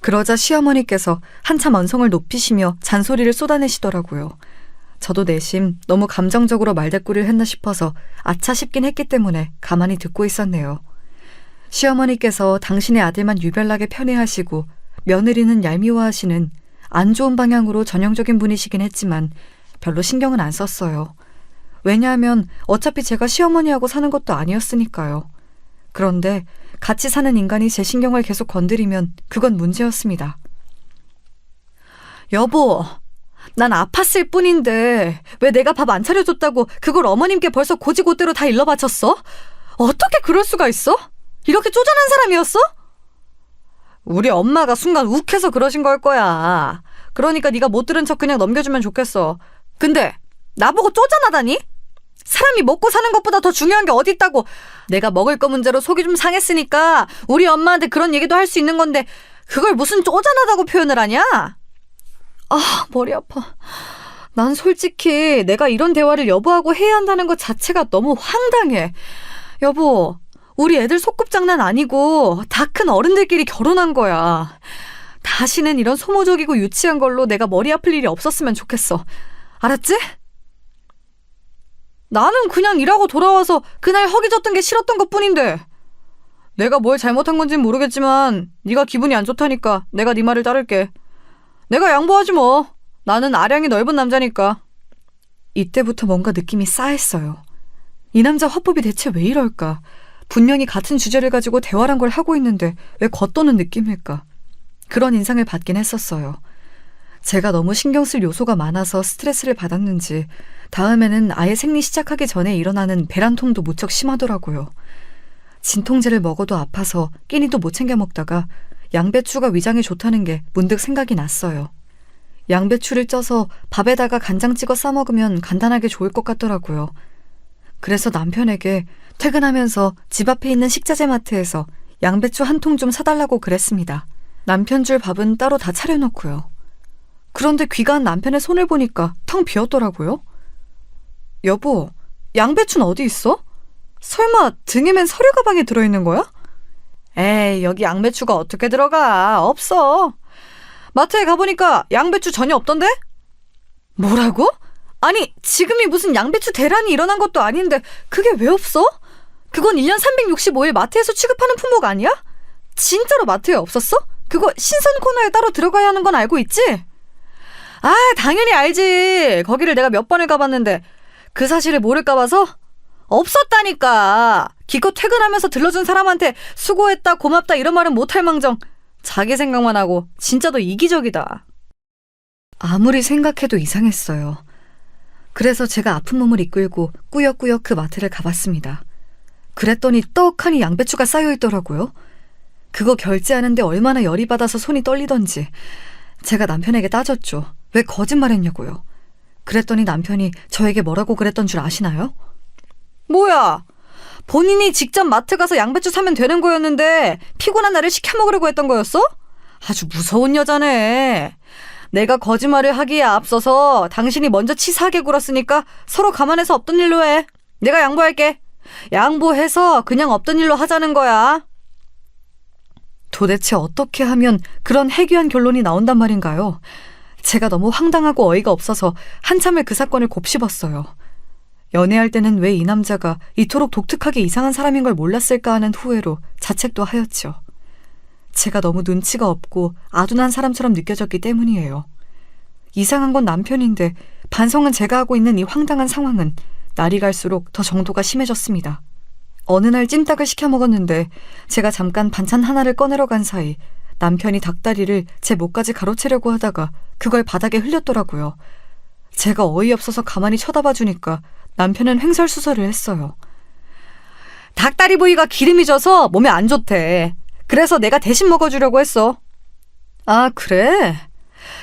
그러자 시어머니께서 한참 언성을 높이시며 잔소리를 쏟아내시더라고요. 저도 내심 너무 감정적으로 말대꾸를 했나 싶어서 아차 싶긴 했기 때문에 가만히 듣고 있었네요. 시어머니께서 당신의 아들만 유별나게 편애하시고 며느리는 얄미워하시는 안 좋은 방향으로 전형적인 분이시긴 했지만 별로 신경은 안 썼어요. 왜냐하면 어차피 제가 시어머니하고 사는 것도 아니었으니까요. 그런데 같이 사는 인간이 제 신경을 계속 건드리면 그건 문제였습니다. 여보, 난 아팠을 뿐인데 왜 내가 밥 안 차려줬다고 그걸 어머님께 벌써 고지고대로 다 일러 바쳤어? 어떻게 그럴 수가 있어? 이렇게 쪼잔한 사람이었어? 우리 엄마가 순간 욱해서 그러신 걸 거야. 그러니까 네가 못 들은 척 그냥 넘겨주면 좋겠어. 근데 나보고 쪼잔하다니? 사람이 먹고 사는 것보다 더 중요한 게 어디 있다고. 내가 먹을 거 문제로 속이 좀 상했으니까 우리 엄마한테 그런 얘기도 할 수 있는 건데 그걸 무슨 쪼잔하다고 표현을 하냐? 아, 머리 아파. 난 솔직히 내가 이런 대화를 여보하고 해야 한다는 것 자체가 너무 황당해. 여보, 우리 애들 소꿉장난 아니고 다 큰 어른들끼리 결혼한 거야. 다시는 이런 소모적이고 유치한 걸로 내가 머리 아플 일이 없었으면 좋겠어. 알았지? 나는 그냥 일하고 돌아와서 그날 허기졌던 게 싫었던 것뿐인데 내가 뭘 잘못한 건진 모르겠지만 네가 기분이 안 좋다니까 내가 네 말을 따를게. 내가 양보하지 뭐. 나는 아량이 넓은 남자니까. 이때부터 뭔가 느낌이 싸했어요. 이 남자 화법이 대체 왜 이럴까? 분명히 같은 주제를 가지고 대화란 걸 하고 있는데 왜 겉도는 느낌일까? 그런 인상을 받긴 했었어요. 제가 너무 신경 쓸 요소가 많아서 스트레스를 받았는지 다음에는 아예 생리 시작하기 전에 일어나는 배란통도 무척 심하더라고요. 진통제를 먹어도 아파서 끼니도 못 챙겨 먹다가 양배추가 위장에 좋다는 게 문득 생각이 났어요. 양배추를 쪄서 밥에다가 간장 찍어 싸먹으면 간단하게 좋을 것 같더라고요. 그래서 남편에게 퇴근하면서 집 앞에 있는 식자재 마트에서 양배추 한 통 좀 사달라고 그랬습니다. 남편 줄 밥은 따로 다 차려놓고요. 그런데 귀가한 남편의 손을 보니까 텅 비었더라고요. 여보, 양배추는 어디 있어? 설마 등에 맨 서류 가방에 들어있는 거야? 에이, 여기 양배추가 어떻게 들어가? 없어. 마트에 가보니까 양배추 전혀 없던데? 뭐라고? 아니, 지금이 무슨 양배추 대란이 일어난 것도 아닌데 그게 왜 없어? 그건 1년 365일 마트에서 취급하는 품목 아니야? 진짜로 마트에 없었어? 그거 신선 코너에 따로 들어가야 하는 건 알고 있지? 아, 당연히 알지. 거기를 내가 몇 번을 가봤는데 그 사실을 모를까 봐서? 없었다니까. 기껏 퇴근하면서 들러준 사람한테 수고했다, 고맙다 이런 말은 못할 망정 자기 생각만 하고 진짜 너 이기적이다. 아무리 생각해도 이상했어요. 그래서 제가 아픈 몸을 이끌고 꾸역꾸역 그 마트를 가봤습니다. 그랬더니 떡하니 양배추가 쌓여있더라고요. 그거 결제하는데 얼마나 열이 받아서 손이 떨리던지 제가 남편에게 따졌죠. 왜 거짓말했냐고요. 그랬더니 남편이 저에게 뭐라고 그랬던 줄 아시나요? 뭐야? 본인이 직접 마트 가서 양배추 사면 되는 거였는데 피곤한 나를 시켜 먹으려고 했던 거였어? 아주 무서운 여자네. 내가 거짓말을 하기에 앞서서 당신이 먼저 치사하게 굴었으니까 서로 감안해서 없던 일로 해. 내가 양보할게. 양보해서 그냥 없던 일로 하자는 거야. 도대체 어떻게 하면 그런 해괴한 결론이 나온단 말인가요? 제가 너무 황당하고 어이가 없어서 한참을 그 사건을 곱씹었어요. 연애할 때는 왜 이 남자가 이토록 독특하게 이상한 사람인 걸 몰랐을까 하는 후회로 자책도 하였죠. 제가 너무 눈치가 없고 아둔한 사람처럼 느껴졌기 때문이에요. 이상한 건 남편인데 반성은 제가 하고 있는 이 황당한 상황은 날이 갈수록 더 정도가 심해졌습니다. 어느 날 찜닭을 시켜 먹었는데 제가 잠깐 반찬 하나를 꺼내러 간 사이 남편이 닭다리를 제 목까지 가로채려고 하다가 그걸 바닥에 흘렸더라고요. 제가 어이없어서 가만히 쳐다봐 주니까 남편은 횡설수설을 했어요. 닭다리 부위가 기름이 져서 몸에 안 좋대. 그래서 내가 대신 먹어주려고 했어. 아, 그래?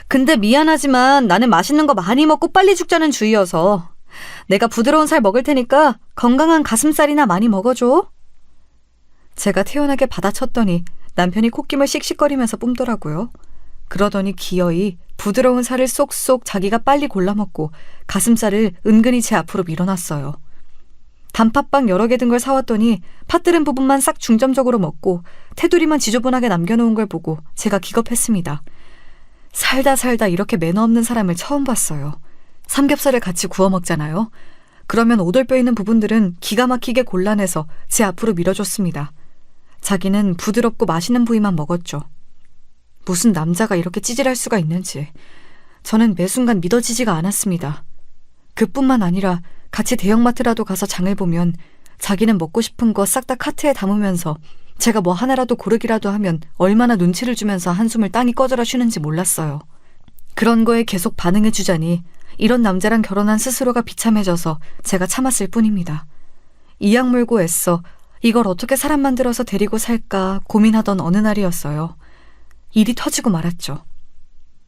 근데 미안하지만 나는 맛있는 거 많이 먹고 빨리 죽자는 주의여서 내가 부드러운 살 먹을 테니까 건강한 가슴살이나 많이 먹어줘. 제가 태연하게 받아쳤더니 남편이 콧김을 씩씩거리면서 뿜더라고요. 그러더니 기어이 부드러운 살을 쏙쏙 자기가 빨리 골라먹고 가슴살을 은근히 제 앞으로 밀어놨어요. 단팥빵 여러 개 든 걸 사왔더니 팥들은 부분만 싹 중점적으로 먹고 테두리만 지저분하게 남겨놓은 걸 보고 제가 기겁했습니다. 살다 이렇게 매너 없는 사람을 처음 봤어요. 삼겹살을 같이 구워 먹잖아요. 그러면 오돌뼈 있는 부분들은 기가 막히게 골라내서 제 앞으로 밀어줬습니다. 자기는 부드럽고 맛있는 부위만 먹었죠. 무슨 남자가 이렇게 찌질할 수가 있는지 저는 매 순간 믿어지지가 않았습니다. 그뿐만 아니라 같이 대형마트라도 가서 장을 보면 자기는 먹고 싶은 거 싹 다 카트에 담으면서 제가 뭐 하나라도 고르기라도 하면 얼마나 눈치를 주면서 한숨을 땅이 꺼져라 쉬는지 몰랐어요. 그런 거에 계속 반응해주자니 이런 남자랑 결혼한 스스로가 비참해져서 제가 참았을 뿐입니다. 이악 물고 애써 이걸 어떻게 사람 만들어서 데리고 살까 고민하던 어느 날이었어요. 일이 터지고 말았죠.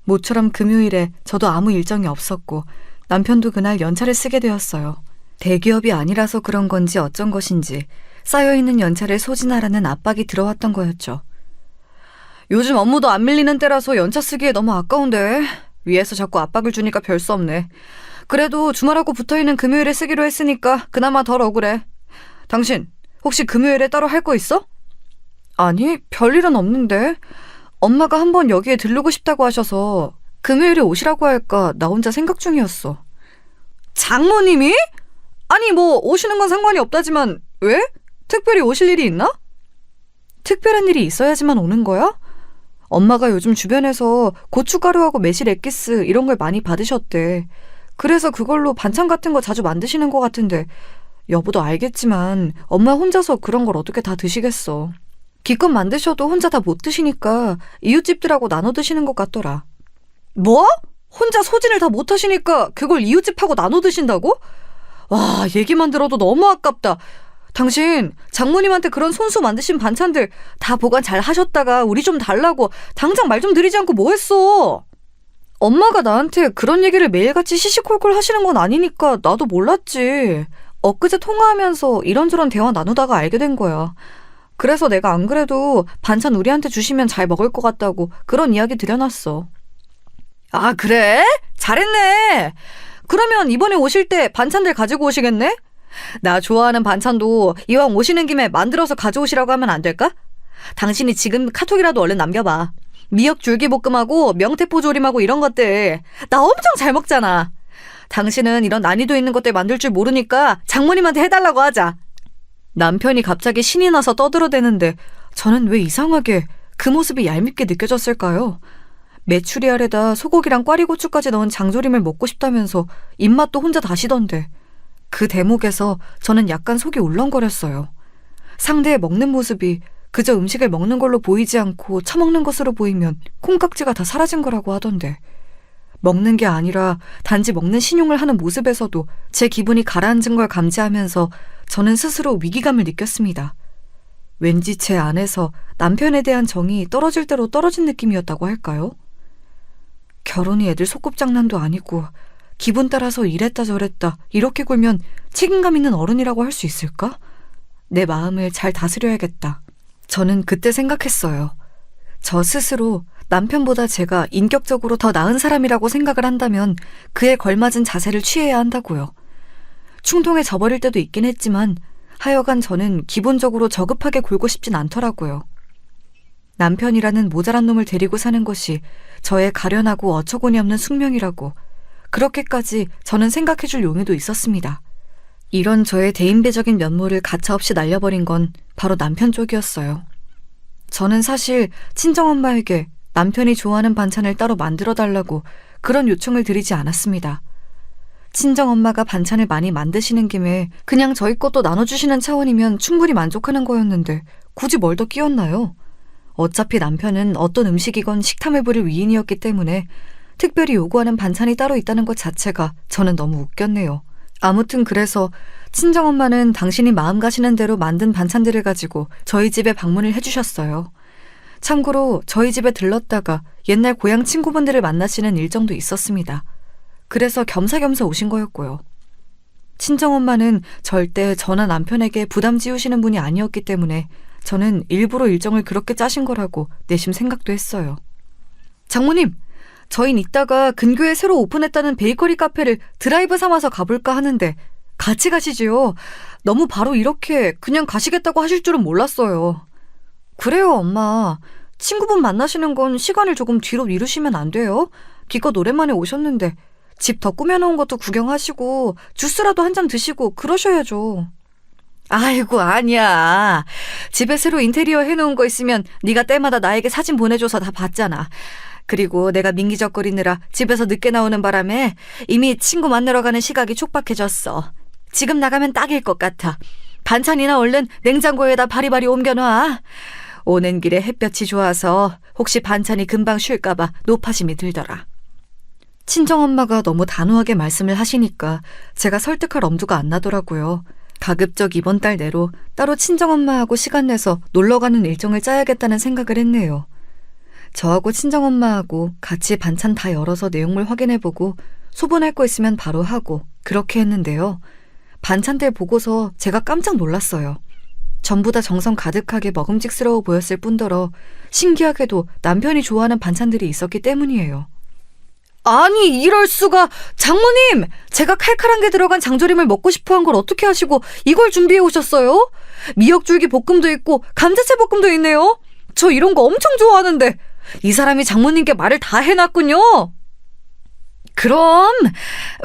모처럼 금요일에 저도 아무 일정이 없었고 남편도 그날 연차를 쓰게 되었어요. 대기업이 아니라서 그런 건지 어쩐 것인지 쌓여있는 연차를 소진하라는 압박이 들어왔던 거였죠. 요즘 업무도 안 밀리는 때라서 연차 쓰기에 너무 아까운데 위에서 자꾸 압박을 주니까 별 수 없네. 그래도 주말하고 붙어있는 금요일에 쓰기로 했으니까 그나마 덜 억울해. 당신 혹시 금요일에 따로 할 거 있어? 아니, 별일은 없는데 엄마가 한번 여기에 들르고 싶다고 하셔서 금요일에 오시라고 할까 나 혼자 생각 중이었어. 장모님이? 아니 뭐 오시는 건 상관이 없다지만 왜? 특별히 오실 일이 있나? 특별한 일이 있어야지만 오는 거야? 엄마가 요즘 주변에서 고춧가루하고 매실 엑기스 이런 걸 많이 받으셨대. 그래서 그걸로 반찬 같은 거 자주 만드시는 것 같은데 여보도 알겠지만 엄마 혼자서 그런 걸 어떻게 다 드시겠어. 기껏 만드셔도 혼자 다 못 드시니까 이웃집들하고 나눠 드시는 것 같더라. 뭐? 혼자 소진을 다 못 하시니까 그걸 이웃집하고 나눠 드신다고? 와, 얘기만 들어도 너무 아깝다. 당신 장모님한테 그런 손수 만드신 반찬들 다 보관 잘 하셨다가 우리 좀 달라고 당장 말 좀 드리지 않고 뭐 했어? 엄마가 나한테 그런 얘기를 매일같이 시시콜콜 하시는 건 아니니까 나도 몰랐지. 엊그제 통화하면서 이런저런 대화 나누다가 알게 된 거야. 그래서 내가 안 그래도 반찬 우리한테 주시면 잘 먹을 것 같다고 그런 이야기 드려놨어. 아, 그래? 잘했네. 그러면 이번에 오실 때 반찬들 가지고 오시겠네? 나 좋아하는 반찬도 이왕 오시는 김에 만들어서 가져오시라고 하면 안 될까? 당신이 지금 카톡이라도 얼른 남겨봐. 미역 줄기볶음하고 명태포 조림하고 이런 것들 나 엄청 잘 먹잖아. 당신은 이런 난이도 있는 것들 만들 줄 모르니까 장모님한테 해달라고 하자. 남편이 갑자기 신이 나서 떠들어대는데 저는 왜 이상하게 그 모습이 얄밉게 느껴졌을까요? 메추리알에다 소고기랑 꽈리고추까지 넣은 장조림을 먹고 싶다면서 입맛도 혼자 다시던데 그 대목에서 저는 약간 속이 울렁거렸어요. 상대의 먹는 모습이 그저 음식을 먹는 걸로 보이지 않고 처먹는 것으로 보이면 콩깍지가 다 사라진 거라고 하던데 먹는 게 아니라 단지 먹는 신용을 하는 모습에서도 제 기분이 가라앉은 걸 감지하면서 저는 스스로 위기감을 느꼈습니다. 왠지 제 안에서 남편에 대한 정이 떨어질 대로 떨어진 느낌이었다고 할까요? 결혼이 애들 소꿉장난도 아니고 기분 따라서 이랬다 저랬다 이렇게 굴면 책임감 있는 어른이라고 할 수 있을까? 내 마음을 잘 다스려야겠다. 저는 그때 생각했어요. 저 스스로 남편보다 제가 인격적으로 더 나은 사람이라고 생각을 한다면 그에 걸맞은 자세를 취해야 한다고요. 충동에 져버릴 때도 있긴 했지만 하여간 저는 기본적으로 저급하게 굴고 싶진 않더라고요. 남편이라는 모자란 놈을 데리고 사는 것이 저의 가련하고 어처구니 없는 숙명이라고 그렇게까지 저는 생각해줄 용의도 있었습니다. 이런 저의 대인배적인 면모를 가차없이 날려버린 건 바로 남편 쪽이었어요. 저는 사실 친정엄마에게 남편이 좋아하는 반찬을 따로 만들어달라고 그런 요청을 드리지 않았습니다. 친정엄마가 반찬을 많이 만드시는 김에 그냥 저희 것도 나눠주시는 차원이면 충분히 만족하는 거였는데 굳이 뭘 더 끼웠나요? 어차피 남편은 어떤 음식이건 식탐을 부릴 위인이었기 때문에 특별히 요구하는 반찬이 따로 있다는 것 자체가 저는 너무 웃겼네요. 아무튼 그래서 친정엄마는 당신이 마음 가시는 대로 만든 반찬들을 가지고 저희 집에 방문을 해주셨어요. 참고로 저희 집에 들렀다가 옛날 고향 친구분들을 만나시는 일정도 있었습니다. 그래서 겸사겸사 오신 거였고요. 친정엄마는 절대 저나 남편에게 부담 지우시는 분이 아니었기 때문에 저는 일부러 일정을 그렇게 짜신 거라고 내심 생각도 했어요. 장모님, 저흰 이따가 근교에 새로 오픈했다는 베이커리 카페를 드라이브 삼아서 가볼까 하는데 같이 가시지요. 너무 바로 이렇게 그냥 가시겠다고 하실 줄은 몰랐어요. 그래요, 엄마. 친구분 만나시는 건 시간을 조금 뒤로 미루시면 안 돼요? 기껏 오랜만에 오셨는데 집 더 꾸며놓은 것도 구경하시고 주스라도 한 잔 드시고 그러셔야죠. 아이고, 아니야. 집에 새로 인테리어 해놓은 거 있으면 네가 때마다 나에게 사진 보내줘서 다 봤잖아. 그리고 내가 민기적거리느라 집에서 늦게 나오는 바람에 이미 친구 만나러 가는 시각이 촉박해졌어. 지금 나가면 딱일 것 같아. 반찬이나 얼른 냉장고에다 바리바리 옮겨놔. 오는 길에 햇볕이 좋아서 혹시 반찬이 금방 쉴까봐 노파심이 들더라. 친정엄마가 너무 단호하게 말씀을 하시니까 제가 설득할 엄두가 안 나더라고요. 가급적 이번 달 내로 따로 친정엄마하고 시간 내서 놀러가는 일정을 짜야겠다는 생각을 했네요. 저하고 친정엄마하고 같이 반찬 다 열어서 내용물 확인해보고 소분할 거 있으면 바로 하고 그렇게 했는데요. 반찬들 보고서 제가 깜짝 놀랐어요. 전부 다 정성 가득하게 먹음직스러워 보였을 뿐더러 신기하게도 남편이 좋아하는 반찬들이 있었기 때문이에요. 아니, 이럴 수가. 장모님, 제가 칼칼한 게 들어간 장조림을 먹고 싶어 한 걸 어떻게 하시고 이걸 준비해 오셨어요? 미역줄기 볶음도 있고 감자채 볶음도 있네요. 저 이런 거 엄청 좋아하는데 이 사람이 장모님께 말을 다 해놨군요. 그럼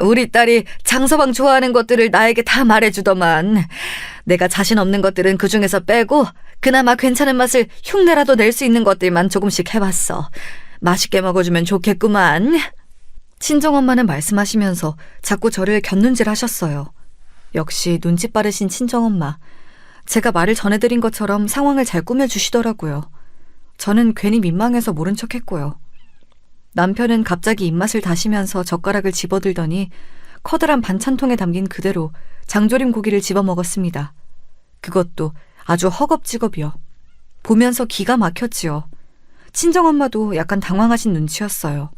우리 딸이 장서방 좋아하는 것들을 나에게 다 말해주더만. 내가 자신 없는 것들은 그중에서 빼고 그나마 괜찮은 맛을 흉내라도 낼 수 있는 것들만 조금씩 해봤어. 맛있게 먹어주면 좋겠구만. 친정엄마는 말씀하시면서 자꾸 저를 곁눈질 하셨어요. 역시 눈치 빠르신 친정엄마. 제가 말을 전해드린 것처럼 상황을 잘 꾸며주시더라고요. 저는 괜히 민망해서 모른 척했고요. 남편은 갑자기 입맛을 다시면서 젓가락을 집어들더니 커다란 반찬통에 담긴 그대로 장조림 고기를 집어먹었습니다. 그것도 아주 허겁지겁이요. 보면서 기가 막혔지요. 친정엄마도 약간 당황하신 눈치였어요.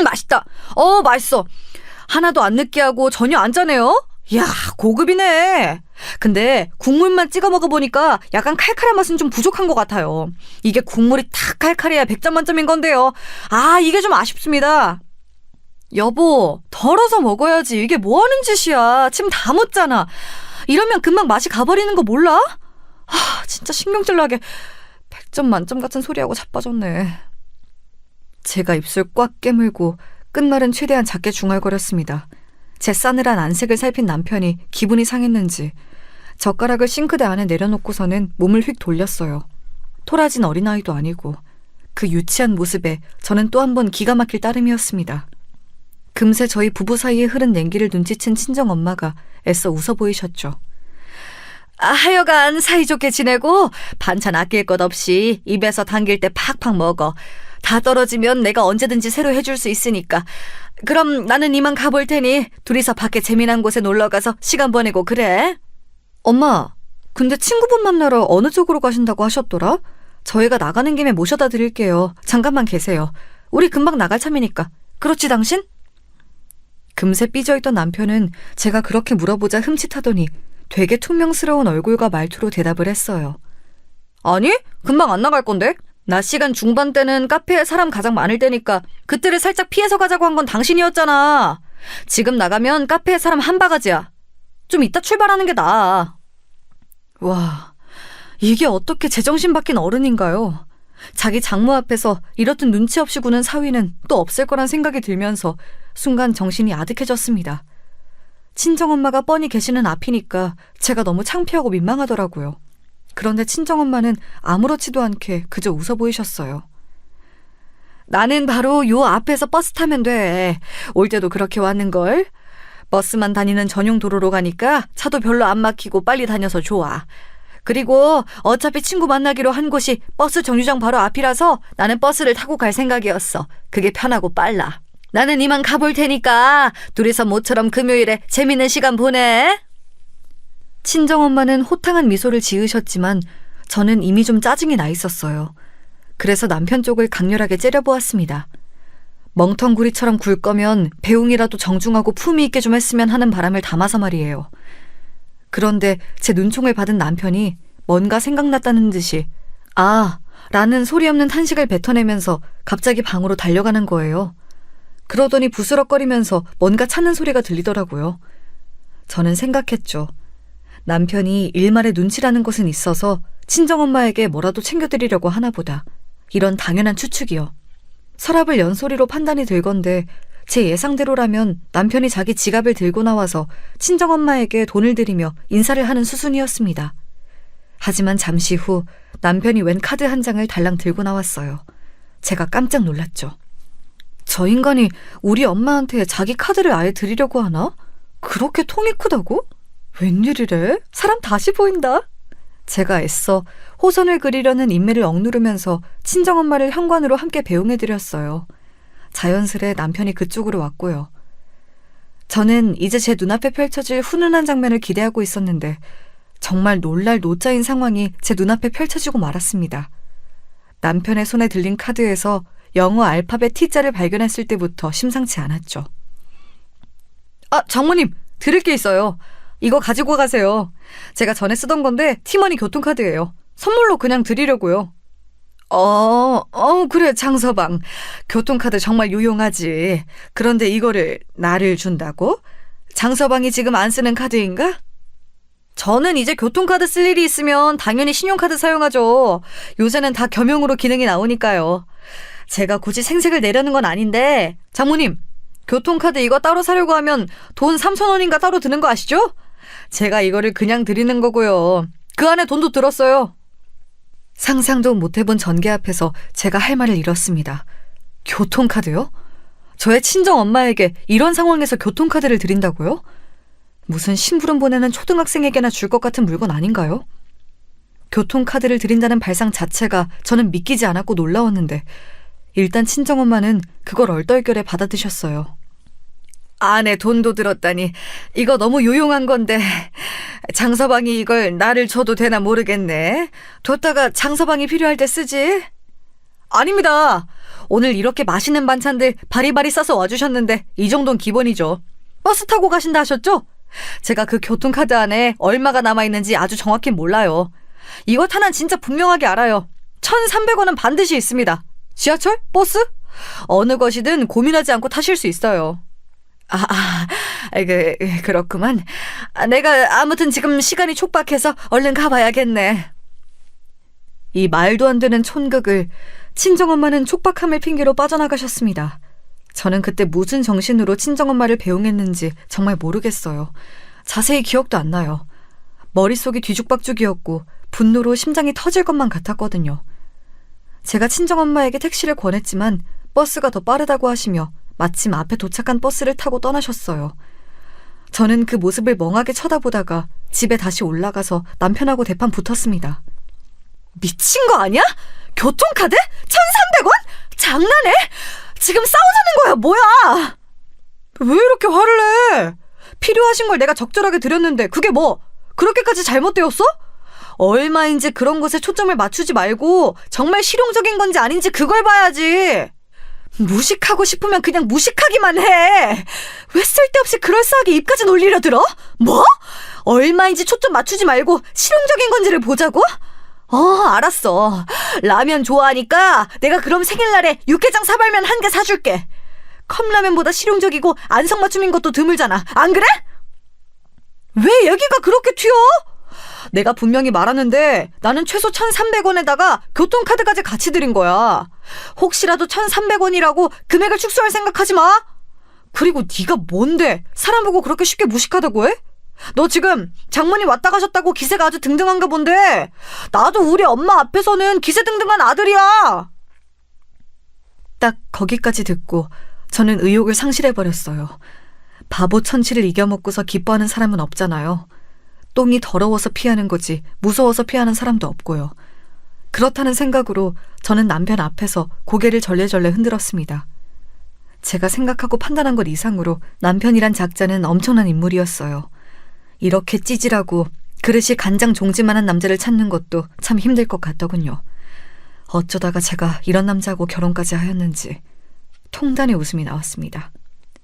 맛있다. 맛있어. 하나도 안 느끼하고 전혀 안 짜네요. 이야, 고급이네. 근데 국물만 찍어 먹어보니까 약간 칼칼한 맛은 좀 부족한 것 같아요. 이게 국물이 탁 칼칼해야 100점 만점인 건데요. 이게 좀 아쉽습니다. 여보, 덜어서 먹어야지. 이게 뭐 하는 짓이야. 침 다 묻잖아. 이러면 금방 맛이 가버리는 거 몰라? 진짜 신경질 나게 100점 만점 같은 소리하고 자빠졌네. 제가 입술 꽉 깨물고 끝말은 최대한 작게 중얼거렸습니다. 제 싸늘한 안색을 살핀 남편이 기분이 상했는지 젓가락을 싱크대 안에 내려놓고서는 몸을 휙 돌렸어요. 토라진 어린아이도 아니고 그 유치한 모습에 저는 또 한 번 기가 막힐 따름이었습니다. 금세 저희 부부 사이에 흐른 냉기를 눈치챈 친정엄마가 애써 웃어 보이셨죠. 하여간 사이좋게 지내고 반찬 아낄 것 없이 입에서 당길 때 팍팍 먹어. 다 떨어지면 내가 언제든지 새로 해줄 수 있으니까. 그럼 나는 이만 가볼 테니 둘이서 밖에 재미난 곳에 놀러가서 시간 보내고 그래. 엄마, 근데 친구분 만나러 어느 쪽으로 가신다고 하셨더라? 저희가 나가는 김에 모셔다 드릴게요. 잠깐만 계세요. 우리 금방 나갈 참이니까. 그렇지 당신? 금세 삐져있던 남편은 제가 그렇게 물어보자 흠칫하더니 되게 퉁명스러운 얼굴과 말투로 대답을 했어요. 아니, 금방 안 나갈 건데? 낮 시간 중반 때는 카페에 사람 가장 많을 때니까 그때를 살짝 피해서 가자고 한 건 당신이었잖아. 지금 나가면 카페에 사람 한 바가지야. 좀 이따 출발하는 게 나아. 와, 이게 어떻게 제정신 바뀐 어른인가요? 자기 장모 앞에서 이렇듯 눈치 없이 구는 사위는 또 없을 거란 생각이 들면서 순간 정신이 아득해졌습니다. 친정엄마가 뻔히 계시는 앞이니까 제가 너무 창피하고 민망하더라고요. 그런데 친정엄마는 아무렇지도 않게 그저 웃어 보이셨어요. 나는 바로 요 앞에서 버스 타면 돼. 올 때도 그렇게 왔는걸. 버스만 다니는 전용 도로로 가니까 차도 별로 안 막히고 빨리 다녀서 좋아. 그리고 어차피 친구 만나기로 한 곳이 버스 정류장 바로 앞이라서 나는 버스를 타고 갈 생각이었어. 그게 편하고 빨라. 나는 이만 가볼 테니까 둘이서 모처럼 금요일에 재밌는 시간 보내. 친정엄마는 호탕한 미소를 지으셨지만 저는 이미 좀 짜증이 나 있었어요. 그래서 남편 쪽을 강렬하게 째려보았습니다. 멍텅구리처럼 굴 거면 배웅이라도 정중하고 품위 있게 좀 했으면 하는 바람을 담아서 말이에요. 그런데 제 눈총을 받은 남편이 뭔가 생각났다는 듯이 아, 라는 소리 없는 탄식을 뱉어내면서 갑자기 방으로 달려가는 거예요. 그러더니 부스럭거리면서 뭔가 찾는 소리가 들리더라고요. 저는 생각했죠. 남편이 일말의 눈치라는 것은 있어서 친정엄마에게 뭐라도 챙겨드리려고 하나 보다. 이런 당연한 추측이요. 서랍을 연 소리로 판단이 들건데 제 예상대로라면 남편이 자기 지갑을 들고 나와서 친정엄마에게 돈을 드리며 인사를 하는 수순이었습니다. 하지만 잠시 후 남편이 웬 카드 한 장을 달랑 들고 나왔어요. 제가 깜짝 놀랐죠. 저 인간이 우리 엄마한테 자기 카드를 아예 드리려고 하나? 그렇게 통이 크다고? 웬일이래? 사람 다시 보인다. 제가 애써 호선을 그리려는 인매를 억누르면서 친정엄마를 현관으로 함께 배웅해드렸어요. 자연스레 남편이 그쪽으로 왔고요. 저는 이제 제 눈앞에 펼쳐질 훈훈한 장면을 기대하고 있었는데 정말 놀랄 노짜인 상황이 제 눈앞에 펼쳐지고 말았습니다. 남편의 손에 들린 카드에서 영어 알파벳 T자를 발견했을 때부터 심상치 않았죠. 아, 장모님, 드릴 게 있어요. 이거 가지고 가세요. 제가 전에 쓰던 건데 티머니 교통카드예요. 선물로 그냥 드리려고요. 그래, 장서방. 교통카드 정말 유용하지. 그런데 이거를 나를 준다고? 장서방이 지금 안 쓰는 카드인가? 저는 이제 교통카드 쓸 일이 있으면 당연히 신용카드 사용하죠. 요새는 다 겸용으로 기능이 나오니까요. 제가 굳이 생색을 내려는 건 아닌데 장모님, 교통카드 이거 따로 사려고 하면 돈 3,000원인가 따로 드는 거 아시죠? 제가 이거를 그냥 드리는 거고요. 그 안에 돈도 들었어요. 상상도 못해본 전개 앞에서 제가 할 말을 잃었습니다. 교통카드요? 저의 친정엄마에게 이런 상황에서 교통카드를 드린다고요? 무슨 심부름 보내는 초등학생에게나 줄 것 같은 물건 아닌가요? 교통카드를 드린다는 발상 자체가 저는 믿기지 않았고 놀라웠는데 일단 친정엄마는 그걸 얼떨결에 받아드셨어요. 안에 돈도 들었다니 이거 너무 유용한 건데 장서방이 이걸 나를 줘도 되나 모르겠네. 뒀다가 장서방이 필요할 때 쓰지. 아닙니다. 오늘 이렇게 맛있는 반찬들 바리바리 싸서 와주셨는데 이 정도는 기본이죠. 버스 타고 가신다 하셨죠? 제가 그 교통카드 안에 얼마가 남아있는지 아주 정확히 몰라요. 이것 하나는 진짜 분명하게 알아요. 1,300원은 반드시 있습니다. 지하철? 버스? 어느 것이든 고민하지 않고 타실 수 있어요. 그렇구만. 내가 아무튼 지금 시간이 촉박해서 얼른 가봐야겠네. 이 말도 안 되는 촌극을 친정엄마는 촉박함을 핑계로 빠져나가셨습니다. 저는 그때 무슨 정신으로 친정엄마를 배웅했는지 정말 모르겠어요. 자세히 기억도 안 나요. 머릿속이 뒤죽박죽이었고 분노로 심장이 터질 것만 같았거든요. 제가 친정엄마에게 택시를 권했지만 버스가 더 빠르다고 하시며 마침 앞에 도착한 버스를 타고 떠나셨어요. 저는 그 모습을 멍하게 쳐다보다가 집에 다시 올라가서 남편하고 대판 붙었습니다. 미친 거 아니야? 교통카드? 1,300원? 장난해? 지금 싸우자는 거야, 뭐야? 왜 이렇게 화를 내? 필요하신 걸 내가 적절하게 드렸는데 그게 뭐 그렇게까지 잘못되었어? 얼마인지 그런 것에 초점을 맞추지 말고 정말 실용적인 건지 아닌지 그걸 봐야지. 무식하고 싶으면 그냥 무식하기만 해. 왜 쓸데없이 그럴싸하게 입까지 놀리려 들어? 뭐? 얼마인지 초점 맞추지 말고 실용적인 건지를 보자고? 알았어. 라면 좋아하니까 내가 그럼 생일날에 육개장 사발면 1개 사줄게. 컵라면보다 실용적이고 안성맞춤인 것도 드물잖아. 안 그래? 왜 얘기가 그렇게 튀어? 내가 분명히 말하는데 나는 최소 1,300원에다가 교통카드까지 같이 드린 거야. 혹시라도 1,300원이라고 금액을 축소할 생각하지 마. 그리고 네가 뭔데 사람 보고 그렇게 쉽게 무식하다고 해? 너 지금 장모님 왔다 가셨다고 기세가 아주 등등한가 본데 나도 우리 엄마 앞에서는 기세등등한 아들이야. 딱 거기까지 듣고 저는 의욕을 상실해버렸어요. 바보 천치를 이겨먹고서 기뻐하는 사람은 없잖아요. 똥이 더러워서 피하는 거지 무서워서 피하는 사람도 없고요. 그렇다는 생각으로 저는 남편 앞에서 고개를 절레절레 흔들었습니다. 제가 생각하고 판단한 것 이상으로 남편이란 작자는 엄청난 인물이었어요. 이렇게 찌질하고 그릇이 간장 종지만한 남자를 찾는 것도 참 힘들 것 같더군요. 어쩌다가 제가 이런 남자하고 결혼까지 하였는지 통단의 웃음이 나왔습니다.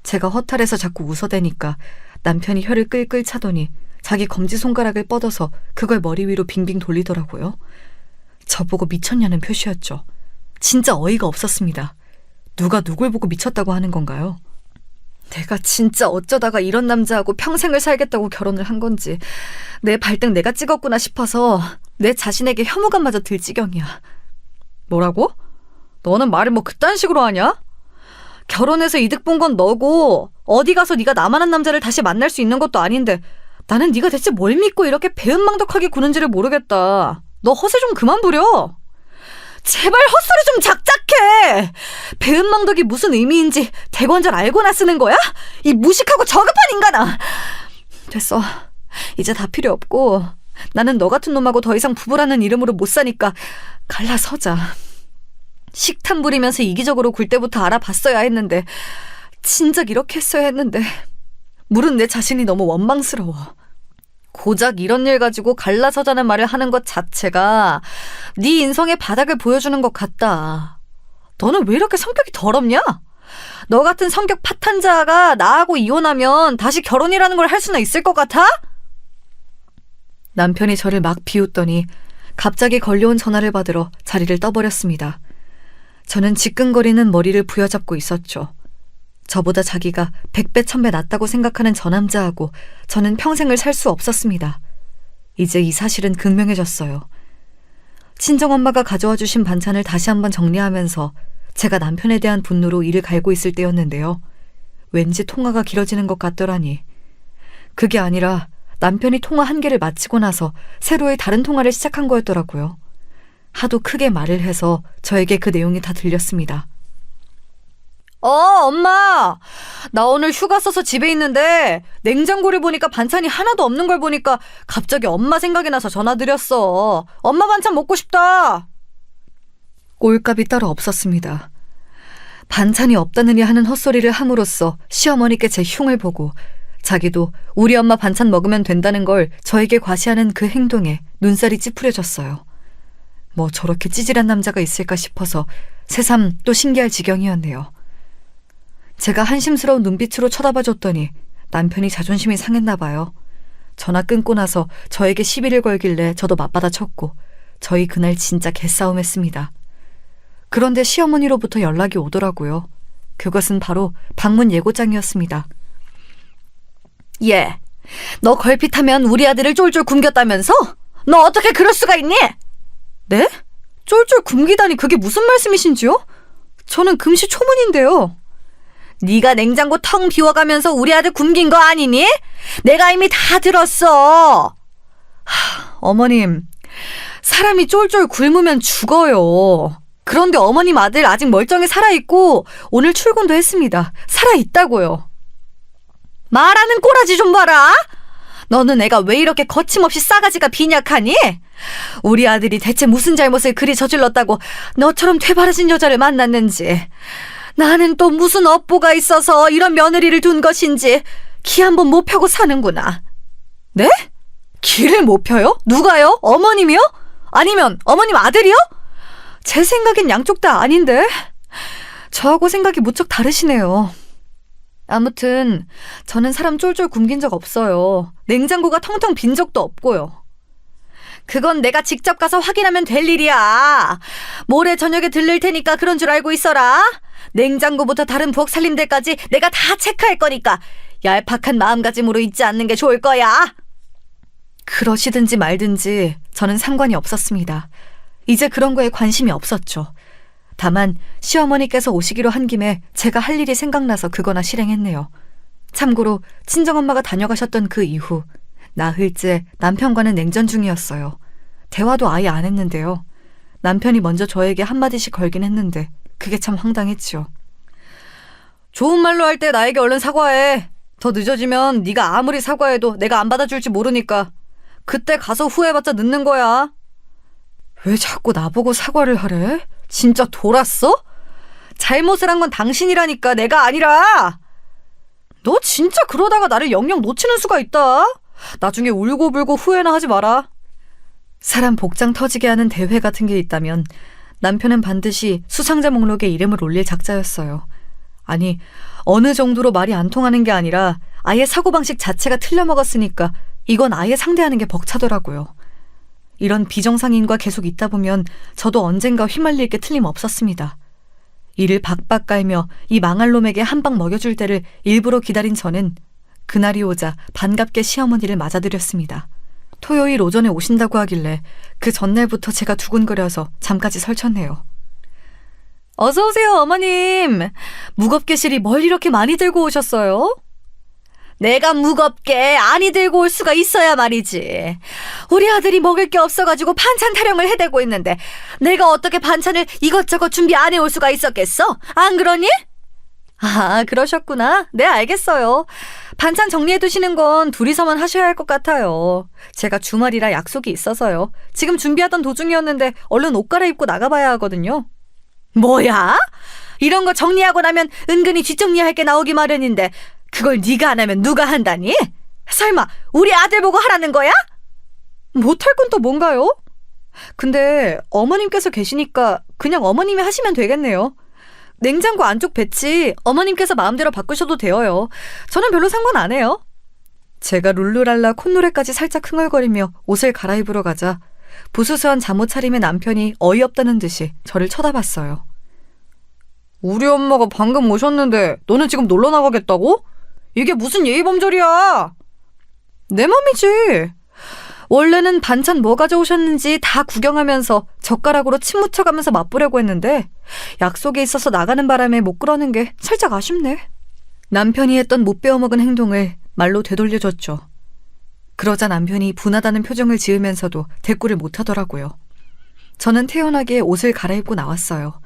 제가 허탈해서 자꾸 웃어대니까 남편이 혀를 끌끌 차더니 자기 검지손가락을 뻗어서 그걸 머리 위로 빙빙 돌리더라고요. 저보고 미쳤냐는 표시였죠. 진짜 어이가 없었습니다. 누가 누굴 보고 미쳤다고 하는 건가요? 내가 진짜 어쩌다가 이런 남자하고 평생을 살겠다고 결혼을 한 건지 내 발등 내가 찍었구나 싶어서 내 자신에게 혐오감마저 들 지경이야. 뭐라고? 너는 말을 뭐 그딴 식으로 하냐? 결혼해서 이득 본 건 너고 어디 가서 네가 나만한 남자를 다시 만날 수 있는 것도 아닌데 나는 네가 대체 뭘 믿고 이렇게 배은망덕하게 구는지를 모르겠다. 너 허세 좀 그만 부려. 제발 헛소리 좀 작작해. 배은망덕이 무슨 의미인지 대관절 알고나 쓰는 거야? 이 무식하고 저급한 인간아. 됐어. 이제 다 필요 없고 나는 너 같은 놈하고 더 이상 부부라는 이름으로 못 사니까 갈라서자. 식탐 부리면서 이기적으로 굴 때부터 알아봤어야 했는데 진작 이렇게 했어야 했는데 물은 내 자신이 너무 원망스러워. 고작 이런 일 가지고 갈라서자는 말을 하는 것 자체가 네 인성의 바닥을 보여주는 것 같다. 너는 왜 이렇게 성격이 더럽냐? 너 같은 성격 파탄자가 나하고 이혼하면 다시 결혼이라는 걸 할 수나 있을 것 같아? 남편이 저를 막 비웃더니 갑자기 걸려온 전화를 받으러 자리를 떠버렸습니다. 저는 지끈거리는 머리를 부여잡고 있었죠. 저보다 자기가 100배 1000배 낫다고 생각하는 저 남자하고 저는 평생을 살 수 없었습니다. 이제 이 사실은 극명해졌어요. 친정엄마가 가져와 주신 반찬을 다시 한번 정리하면서 제가 남편에 대한 분노로 이를 갈고 있을 때였는데요. 왠지 통화가 길어지는 것 같더라니. 그게 아니라 남편이 통화 1개를 마치고 나서 새로의 다른 통화를 시작한 거였더라고요. 하도 크게 말을 해서 저에게 그 내용이 다 들렸습니다. 엄마! 나 오늘 휴가 써서 집에 있는데 냉장고를 보니까 반찬이 하나도 없는 걸 보니까 갑자기 엄마 생각이 나서 전화드렸어. 엄마 반찬 먹고 싶다. 꼴값이 따로 없었습니다. 반찬이 없다느니 하는 헛소리를 함으로써 시어머니께 제 흉을 보고 자기도 우리 엄마 반찬 먹으면 된다는 걸 저에게 과시하는 그 행동에 눈살이 찌푸려졌어요. 뭐 저렇게 찌질한 남자가 있을까 싶어서 새삼 또 신기할 지경이었네요. 제가 한심스러운 눈빛으로 쳐다봐줬더니 남편이 자존심이 상했나 봐요. 전화 끊고 나서 저에게 시비를 걸길래 저도 맞받아쳤고 저희 그날 진짜 개싸움했습니다. 그런데 시어머니로부터 연락이 오더라고요. 그것은 바로 방문 예고장이었습니다. 얘, 너 걸핏하면 우리 아들을 쫄쫄 굶겼다면서? 너 어떻게 그럴 수가 있니? 네? 쫄쫄 굶기다니 그게 무슨 말씀이신지요? 저는 금시초문인데요. 네가 냉장고 텅 비워가면서 우리 아들 굶긴 거 아니니? 내가 이미 다 들었어. 어머님, 사람이 쫄쫄 굶으면 죽어요. 그런데 어머님 아들 아직 멀쩡히 살아있고 오늘 출근도 했습니다. 살아있다고요. 말하는 꼬라지 좀 봐라. 너는 애가 왜 이렇게 거침없이 싸가지가 빈약하니? 우리 아들이 대체 무슨 잘못을 그리 저질렀다고 너처럼 되바라진 여자를 만났는지, 나는 또 무슨 업보가 있어서 이런 며느리를 둔 것인지 기 한번 못 펴고 사는구나. 네? 기를 못 펴요? 누가요? 어머님이요? 아니면 어머님 아들이요? 제 생각엔 양쪽 다 아닌데? 저하고 생각이 무척 다르시네요. 아무튼 저는 사람 쫄쫄 굶긴 적 없어요. 냉장고가 텅텅 빈 적도 없고요. 그건 내가 직접 가서 확인하면 될 일이야. 모레 저녁에 들를 테니까 그런 줄 알고 있어라. 냉장고부터 다른 부엌 살림들까지 내가 다 체크할 거니까 얄팍한 마음가짐으로 있지 않는 게 좋을 거야. 그러시든지 말든지 저는 상관이 없었습니다. 이제 그런 거에 관심이 없었죠. 다만 시어머니께서 오시기로 한 김에 제가 할 일이 생각나서 그거나 실행했네요. 참고로 친정엄마가 다녀가셨던 그 이후 나흘째 남편과는 냉전 중이었어요. 대화도 아예 안 했는데요. 남편이 먼저 저에게 한마디씩 걸긴 했는데 그게 참 황당했죠. 좋은 말로 할 때 나에게 얼른 사과해. 더 늦어지면 네가 아무리 사과해도 내가 안 받아줄지 모르니까 그때 가서 후회해봤자 늦는 거야. 왜 자꾸 나보고 사과를 하래? 진짜 돌았어? 잘못을 한 건 당신이라니까 내가 아니라. 너 진짜 그러다가 나를 영영 놓치는 수가 있다. 나중에 울고불고 후회나 하지 마라. 사람 복장 터지게 하는 대회 같은 게 있다면 남편은 반드시 수상자 목록에 이름을 올릴 작자였어요. 아니, 어느 정도로 말이 안 통하는 게 아니라 아예 사고방식 자체가 틀려먹었으니까 이건 아예 상대하는 게 벅차더라고요. 이런 비정상인과 계속 있다 보면 저도 언젠가 휘말릴 게 틀림없었습니다. 이를 박박 깔며 이 망할 놈에게 한 방 먹여줄 때를 일부러 기다린 저는 그날이 오자 반갑게 시어머니를 맞아드렸습니다. 토요일 오전에 오신다고 하길래 그 전날부터 제가 두근거려서 잠까지 설쳤네요. 어서 오세요, 어머님. 무겁게 실이 뭘 이렇게 많이 들고 오셨어요? 내가 무겁게 안이 들고 올 수가 있어야 말이지. 우리 아들이 먹을 게 없어가지고 반찬 타령을 해대고 있는데 내가 어떻게 반찬을 이것저것 준비 안 해올 수가 있었겠어? 안 그러니? 아, 그러셨구나. 네, 알겠어요. 반찬 정리해두시는 건 둘이서만 하셔야 할 것 같아요. 제가 주말이라 약속이 있어서요. 지금 준비하던 도중이었는데 얼른 옷 갈아입고 나가봐야 하거든요. 뭐야? 이런 거 정리하고 나면 은근히 뒷정리할 게 나오기 마련인데 그걸 네가 안 하면 누가 한다니? 설마 우리 아들 보고 하라는 거야? 못할 건 또 뭔가요? 근데 어머님께서 계시니까 그냥 어머님이 하시면 되겠네요. 냉장고 안쪽 배치 어머님께서 마음대로 바꾸셔도 되어요. 저는 별로 상관 안 해요. 제가 룰루랄라 콧노래까지 살짝 흥얼거리며 옷을 갈아입으러 가자 부스스한 잠옷 차림의 남편이 어이없다는 듯이 저를 쳐다봤어요. 우리 엄마가 방금 오셨는데 너는 지금 놀러 나가겠다고? 이게 무슨 예의범절이야? 내 맘이지. 원래는 반찬 뭐 가져오셨는지 다 구경하면서 젓가락으로 침 묻혀가면서 맛보려고 했는데 약속에 있어서 나가는 바람에 못 그러는 게 살짝 아쉽네. 남편이 했던 못 배워먹은 행동을 말로 되돌려줬죠. 그러자 남편이 분하다는 표정을 지으면서도 대꾸를 못하더라고요. 저는 태연하게 옷을 갈아입고 나왔어요.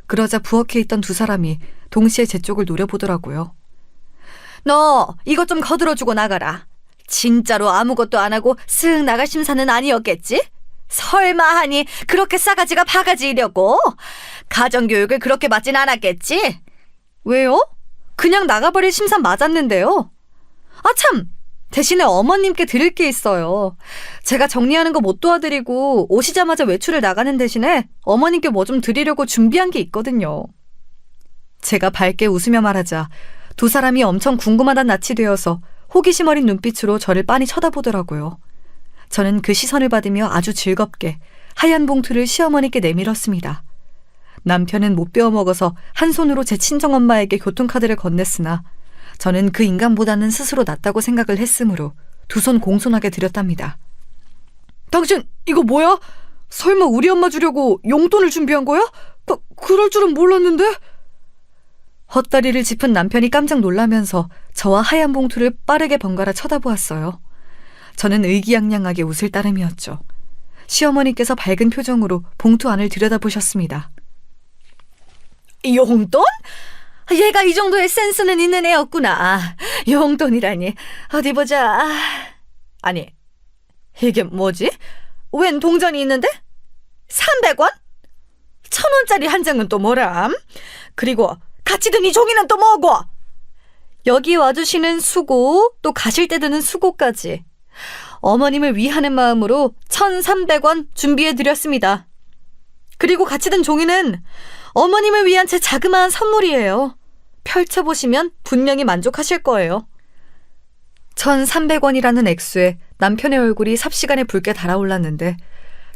그러자 부엌에 있던 두 사람이 동시에 제 쪽을 노려보더라고요. 너 이것 좀 거들어주고 나가라. 진짜로 아무것도 안 하고 쓱 나갈 심사는 아니었겠지? 설마 하니 그렇게 싸가지가 바가지이려고? 가정교육을 그렇게 받진 않았겠지? 왜요? 그냥 나가버릴 심사 맞았는데요. 아 참! 대신에 어머님께 드릴 게 있어요. 제가 정리하는 거 못 도와드리고 오시자마자 외출을 나가는 대신에 어머님께 뭐 좀 드리려고 준비한 게 있거든요. 제가 밝게 웃으며 말하자 두 사람이 엄청 궁금하단 낯이 되어서 호기심 어린 눈빛으로 저를 빤히 쳐다보더라고요. 저는 그 시선을 받으며 아주 즐겁게 하얀 봉투를 시어머니께 내밀었습니다. 남편은 못 배워먹어서 한 손으로 제 친정엄마에게 교통카드를 건넸으나 저는 그 인간보다는 스스로 낫다고 생각을 했으므로 두 손 공손하게 드렸답니다. 당신 이거 뭐야? 설마 우리 엄마 주려고 용돈을 준비한 거야? 그럴 줄은 몰랐는데? 헛다리를 짚은 남편이 깜짝 놀라면서 저와 하얀 봉투를 빠르게 번갈아 쳐다보았어요. 저는 의기양양하게 웃을 따름이었죠. 시어머니께서 밝은 표정으로 봉투 안을 들여다보셨습니다. 용돈? 얘가 이 정도의 센스는 있는 애였구나. 용돈이라니. 어디 보자. 아니, 이게 뭐지? 웬 동전이 있는데? 300원? 1,000원짜리 한 장은 또 뭐람? 그리고 같이 든 이 종이는 또 뭐고? 여기 와주시는 수고, 또 가실 때 드는 수고까지. 어머님을 위하는 마음으로 1,300원 준비해드렸습니다. 그리고 같이 든 종이는 어머님을 위한 제 자그마한 선물이에요. 펼쳐보시면 분명히 만족하실 거예요. 1,300원이라는 액수에 남편의 얼굴이 삽시간에 붉게 달아올랐는데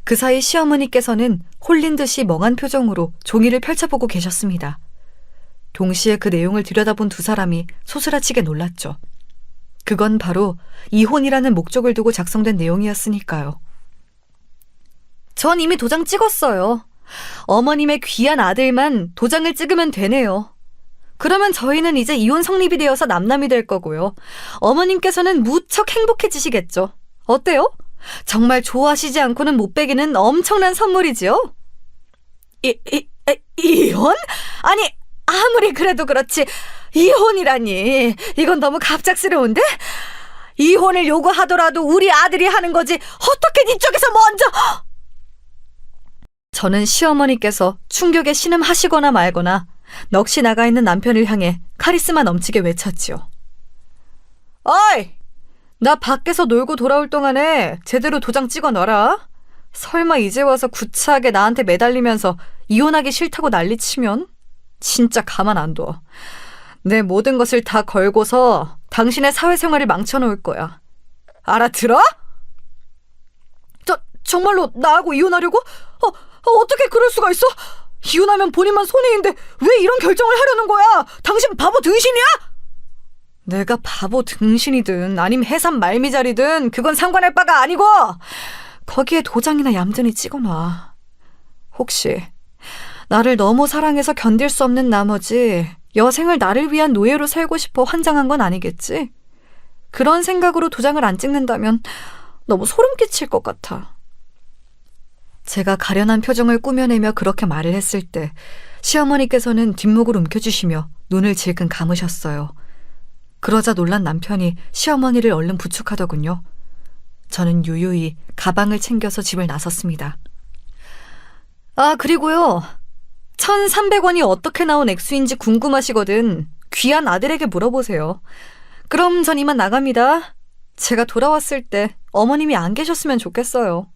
그 사이 시어머니께서는 홀린 듯이 멍한 표정으로 종이를 펼쳐보고 계셨습니다. 동시에 그 내용을 들여다본 두 사람이 소스라치게 놀랐죠. 그건 바로 이혼이라는 목적을 두고 작성된 내용이었으니까요. 전 이미 도장 찍었어요. 어머님의 귀한 아들만 도장을 찍으면 되네요. 그러면 저희는 이제 이혼 성립이 되어서 남남이 될 거고요. 어머님께서는 무척 행복해지시겠죠. 어때요? 정말 좋아하시지 않고는 못 빼기는 엄청난 선물이지요? 이혼? 아니, 아무리 그래도 그렇지 이혼이라니. 이건 너무 갑작스러운데? 이혼을 요구하더라도 우리 아들이 하는 거지 어떻게 네 쪽에서 먼저... 저는 시어머니께서 충격에 신음하시거나 말거나 넋이 나가 있는 남편을 향해 카리스마 넘치게 외쳤지요. 어이! 나 밖에서 놀고 돌아올 동안에 제대로 도장 찍어 놔라. 설마 이제 와서 구차하게 나한테 매달리면서 이혼하기 싫다고 난리치면 진짜 가만 안 둬. 내 모든 것을 다 걸고서 당신의 사회생활을 망쳐놓을 거야. 알아들어? 정말로 나하고 이혼하려고? 어떻게 그럴 수가 있어? 이혼하면 본인만 손해인데 왜 이런 결정을 하려는 거야? 당신 바보 등신이야? 내가 바보 등신이든 아님 해삼 말미잘이든 그건 상관할 바가 아니고 거기에 도장이나 얌전히 찍어놔. 혹시 나를 너무 사랑해서 견딜 수 없는 나머지 여생을 나를 위한 노예로 살고 싶어 환장한 건 아니겠지? 그런 생각으로 도장을 안 찍는다면 너무 소름 끼칠 것 같아. 제가 가련한 표정을 꾸며내며 그렇게 말을 했을 때 시어머니께서는 뒷목을 움켜쥐시며 눈을 질끈 감으셨어요. 그러자 놀란 남편이 시어머니를 얼른 부축하더군요. 저는 유유히 가방을 챙겨서 집을 나섰습니다. 아, 그리고요. 1,300원이 어떻게 나온 액수인지 궁금하시거든 귀한 아들에게 물어보세요. 그럼 전 이만 나갑니다. 제가 돌아왔을 때 어머님이 안 계셨으면 좋겠어요.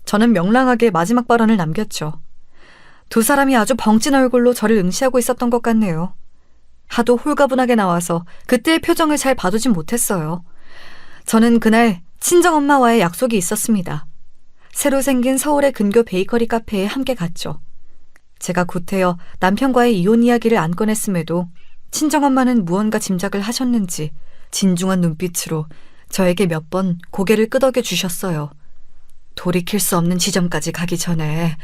저는 명랑하게 마지막 발언을 남겼죠. 두 사람이 아주 벙찐 얼굴로 저를 응시하고 있었던 것 같네요. 하도 홀가분하게 나와서 그때의 표정을 잘 봐두진 못했어요. 저는 그날 친정엄마와의 약속이 있었습니다. 새로 생긴 서울의 근교 베이커리 카페에 함께 갔죠. 제가 구태여 남편과의 이혼 이야기를 안 꺼냈음에도 친정엄마는 무언가 짐작을 하셨는지 진중한 눈빛으로 저에게 몇 번 고개를 끄덕여 주셨어요. 돌이킬 수 없는 지점까지 가기 전에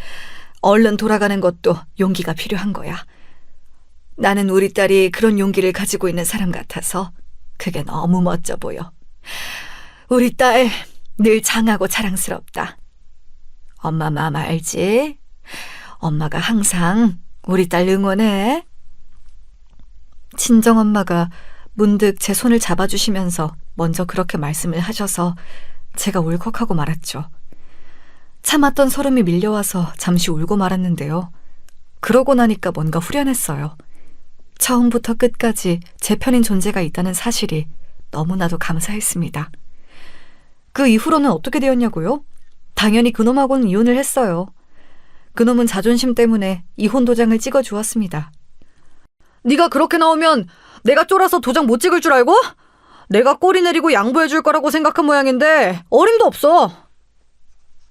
얼른 돌아가는 것도 용기가 필요한 거야. 나는 우리 딸이 그런 용기를 가지고 있는 사람 같아서 그게 너무 멋져 보여. 우리 딸 늘 장하고 자랑스럽다. 엄마 마음 알지? 엄마가 항상 우리 딸 응원해. 친정엄마가 문득 제 손을 잡아주시면서 먼저 그렇게 말씀을 하셔서 제가 울컥하고 말았죠. 참았던 소름이 밀려와서 잠시 울고 말았는데요. 그러고 나니까 뭔가 후련했어요. 처음부터 끝까지 제 편인 존재가 있다는 사실이 너무나도 감사했습니다. 그 이후로는 어떻게 되었냐고요? 당연히 그놈하고는 이혼을 했어요. 그놈은 자존심 때문에 이혼 도장을 찍어주었습니다. 네가 그렇게 나오면 내가 쫄아서 도장 못 찍을 줄 알고? 내가 꼬리 내리고 양보해줄 거라고 생각한 모양인데 어림도 없어.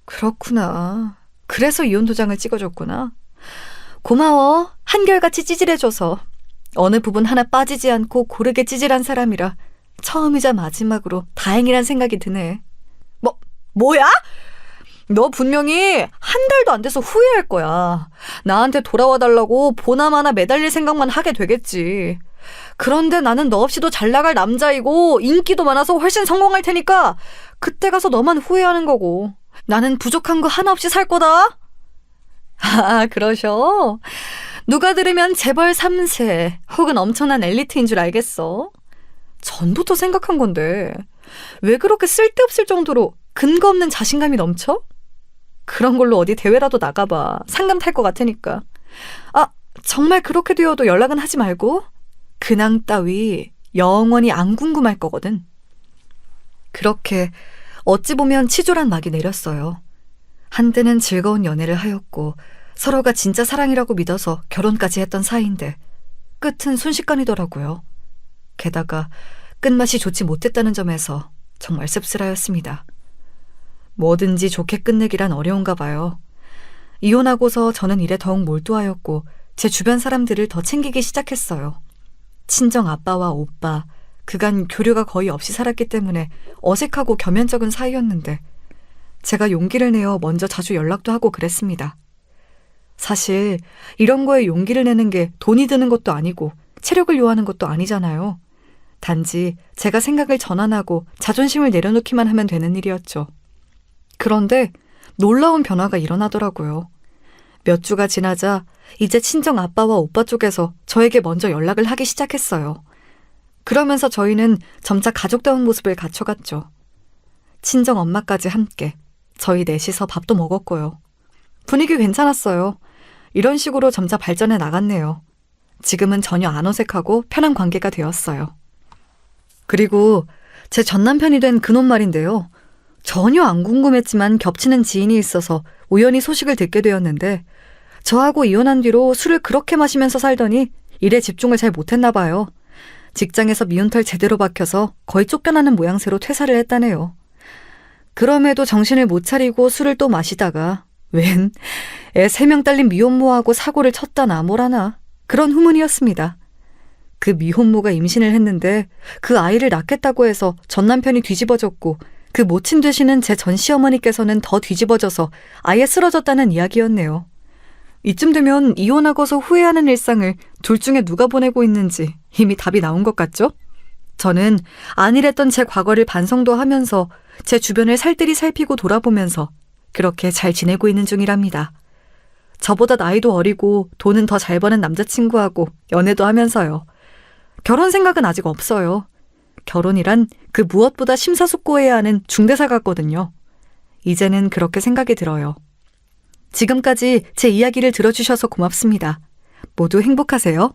그렇구나. 그래서 이혼 도장을 찍어줬구나. 고마워. 한결같이 찌질해줘서. 어느 부분 하나 빠지지 않고 고르게 찌질한 사람이라 처음이자 마지막으로 다행이란 생각이 드네. 뭐야? 너 분명히 한 달도 안 돼서 후회할 거야. 나한테 돌아와 달라고 보나마나 매달릴 생각만 하게 되겠지. 그런데 나는 너 없이도 잘 나갈 남자이고 인기도 많아서 훨씬 성공할 테니까 그때 가서 너만 후회하는 거고 나는 부족한 거 하나 없이 살 거다. 아, 그러셔? 누가 들으면 재벌 3세 혹은 엄청난 엘리트인 줄 알겠어? 전부터 생각한 건데 왜 그렇게 쓸데없을 정도로 근거 없는 자신감이 넘쳐? 그런 걸로 어디 대회라도 나가봐. 상금 탈 것 같으니까. 아, 정말 그렇게 되어도 연락은 하지 말고. 근황 따위 영원히 안 궁금할 거거든. 그렇게 어찌 보면 치졸한 막이 내렸어요. 한때는 즐거운 연애를 하였고 서로가 진짜 사랑이라고 믿어서 결혼까지 했던 사이인데 끝은 순식간이더라고요. 게다가 끝맛이 좋지 못했다는 점에서 정말 씁쓸하였습니다. 뭐든지 좋게 끝내기란 어려운가 봐요. 이혼하고서 저는 일에 더욱 몰두하였고 제 주변 사람들을 더 챙기기 시작했어요. 친정 아빠와 오빠, 그간 교류가 거의 없이 살았기 때문에 어색하고 겸연쩍은 사이였는데 제가 용기를 내어 먼저 자주 연락도 하고 그랬습니다. 사실 이런 거에 용기를 내는 게 돈이 드는 것도 아니고 체력을 요하는 것도 아니잖아요. 단지 제가 생각을 전환하고 자존심을 내려놓기만 하면 되는 일이었죠. 그런데 놀라운 변화가 일어나더라고요. 몇 주가 지나자 이제 친정 아빠와 오빠 쪽에서 저에게 먼저 연락을 하기 시작했어요. 그러면서 저희는 점차 가족다운 모습을 갖춰갔죠. 친정 엄마까지 함께 저희 넷이서 밥도 먹었고요. 분위기 괜찮았어요. 이런 식으로 점차 발전해 나갔네요. 지금은 전혀 안 어색하고 편한 관계가 되었어요. 그리고 제 전남편이 된 그놈 말인데요. 전혀 안 궁금했지만 겹치는 지인이 있어서 우연히 소식을 듣게 되었는데 저하고 이혼한 뒤로 술을 그렇게 마시면서 살더니 일에 집중을 잘 못했나 봐요. 직장에서 미운 털 제대로 박혀서 거의 쫓겨나는 모양새로 퇴사를 했다네요. 그럼에도 정신을 못 차리고 술을 또 마시다가 웬 애 3명 딸린 미혼모하고 사고를 쳤다나 뭐라나 그런 후문이었습니다. 그 미혼모가 임신을 했는데 그 아이를 낳겠다고 해서 전 남편이 뒤집어졌고 그 모친 되시는 제 전 시어머니께서는 더 뒤집어져서 아예 쓰러졌다는 이야기였네요. 이쯤 되면 이혼하고서 후회하는 일상을 둘 중에 누가 보내고 있는지 이미 답이 나온 것 같죠? 저는 안일했던 제 과거를 반성도 하면서 제 주변을 살뜰히 살피고 돌아보면서 그렇게 잘 지내고 있는 중이랍니다. 저보다 나이도 어리고 돈은 더 잘 버는 남자친구하고 연애도 하면서요. 결혼 생각은 아직 없어요. 결혼이란 그 무엇보다 심사숙고해야 하는 중대사 같거든요. 이제는 그렇게 생각이 들어요. 지금까지 제 이야기를 들어주셔서 고맙습니다. 모두 행복하세요.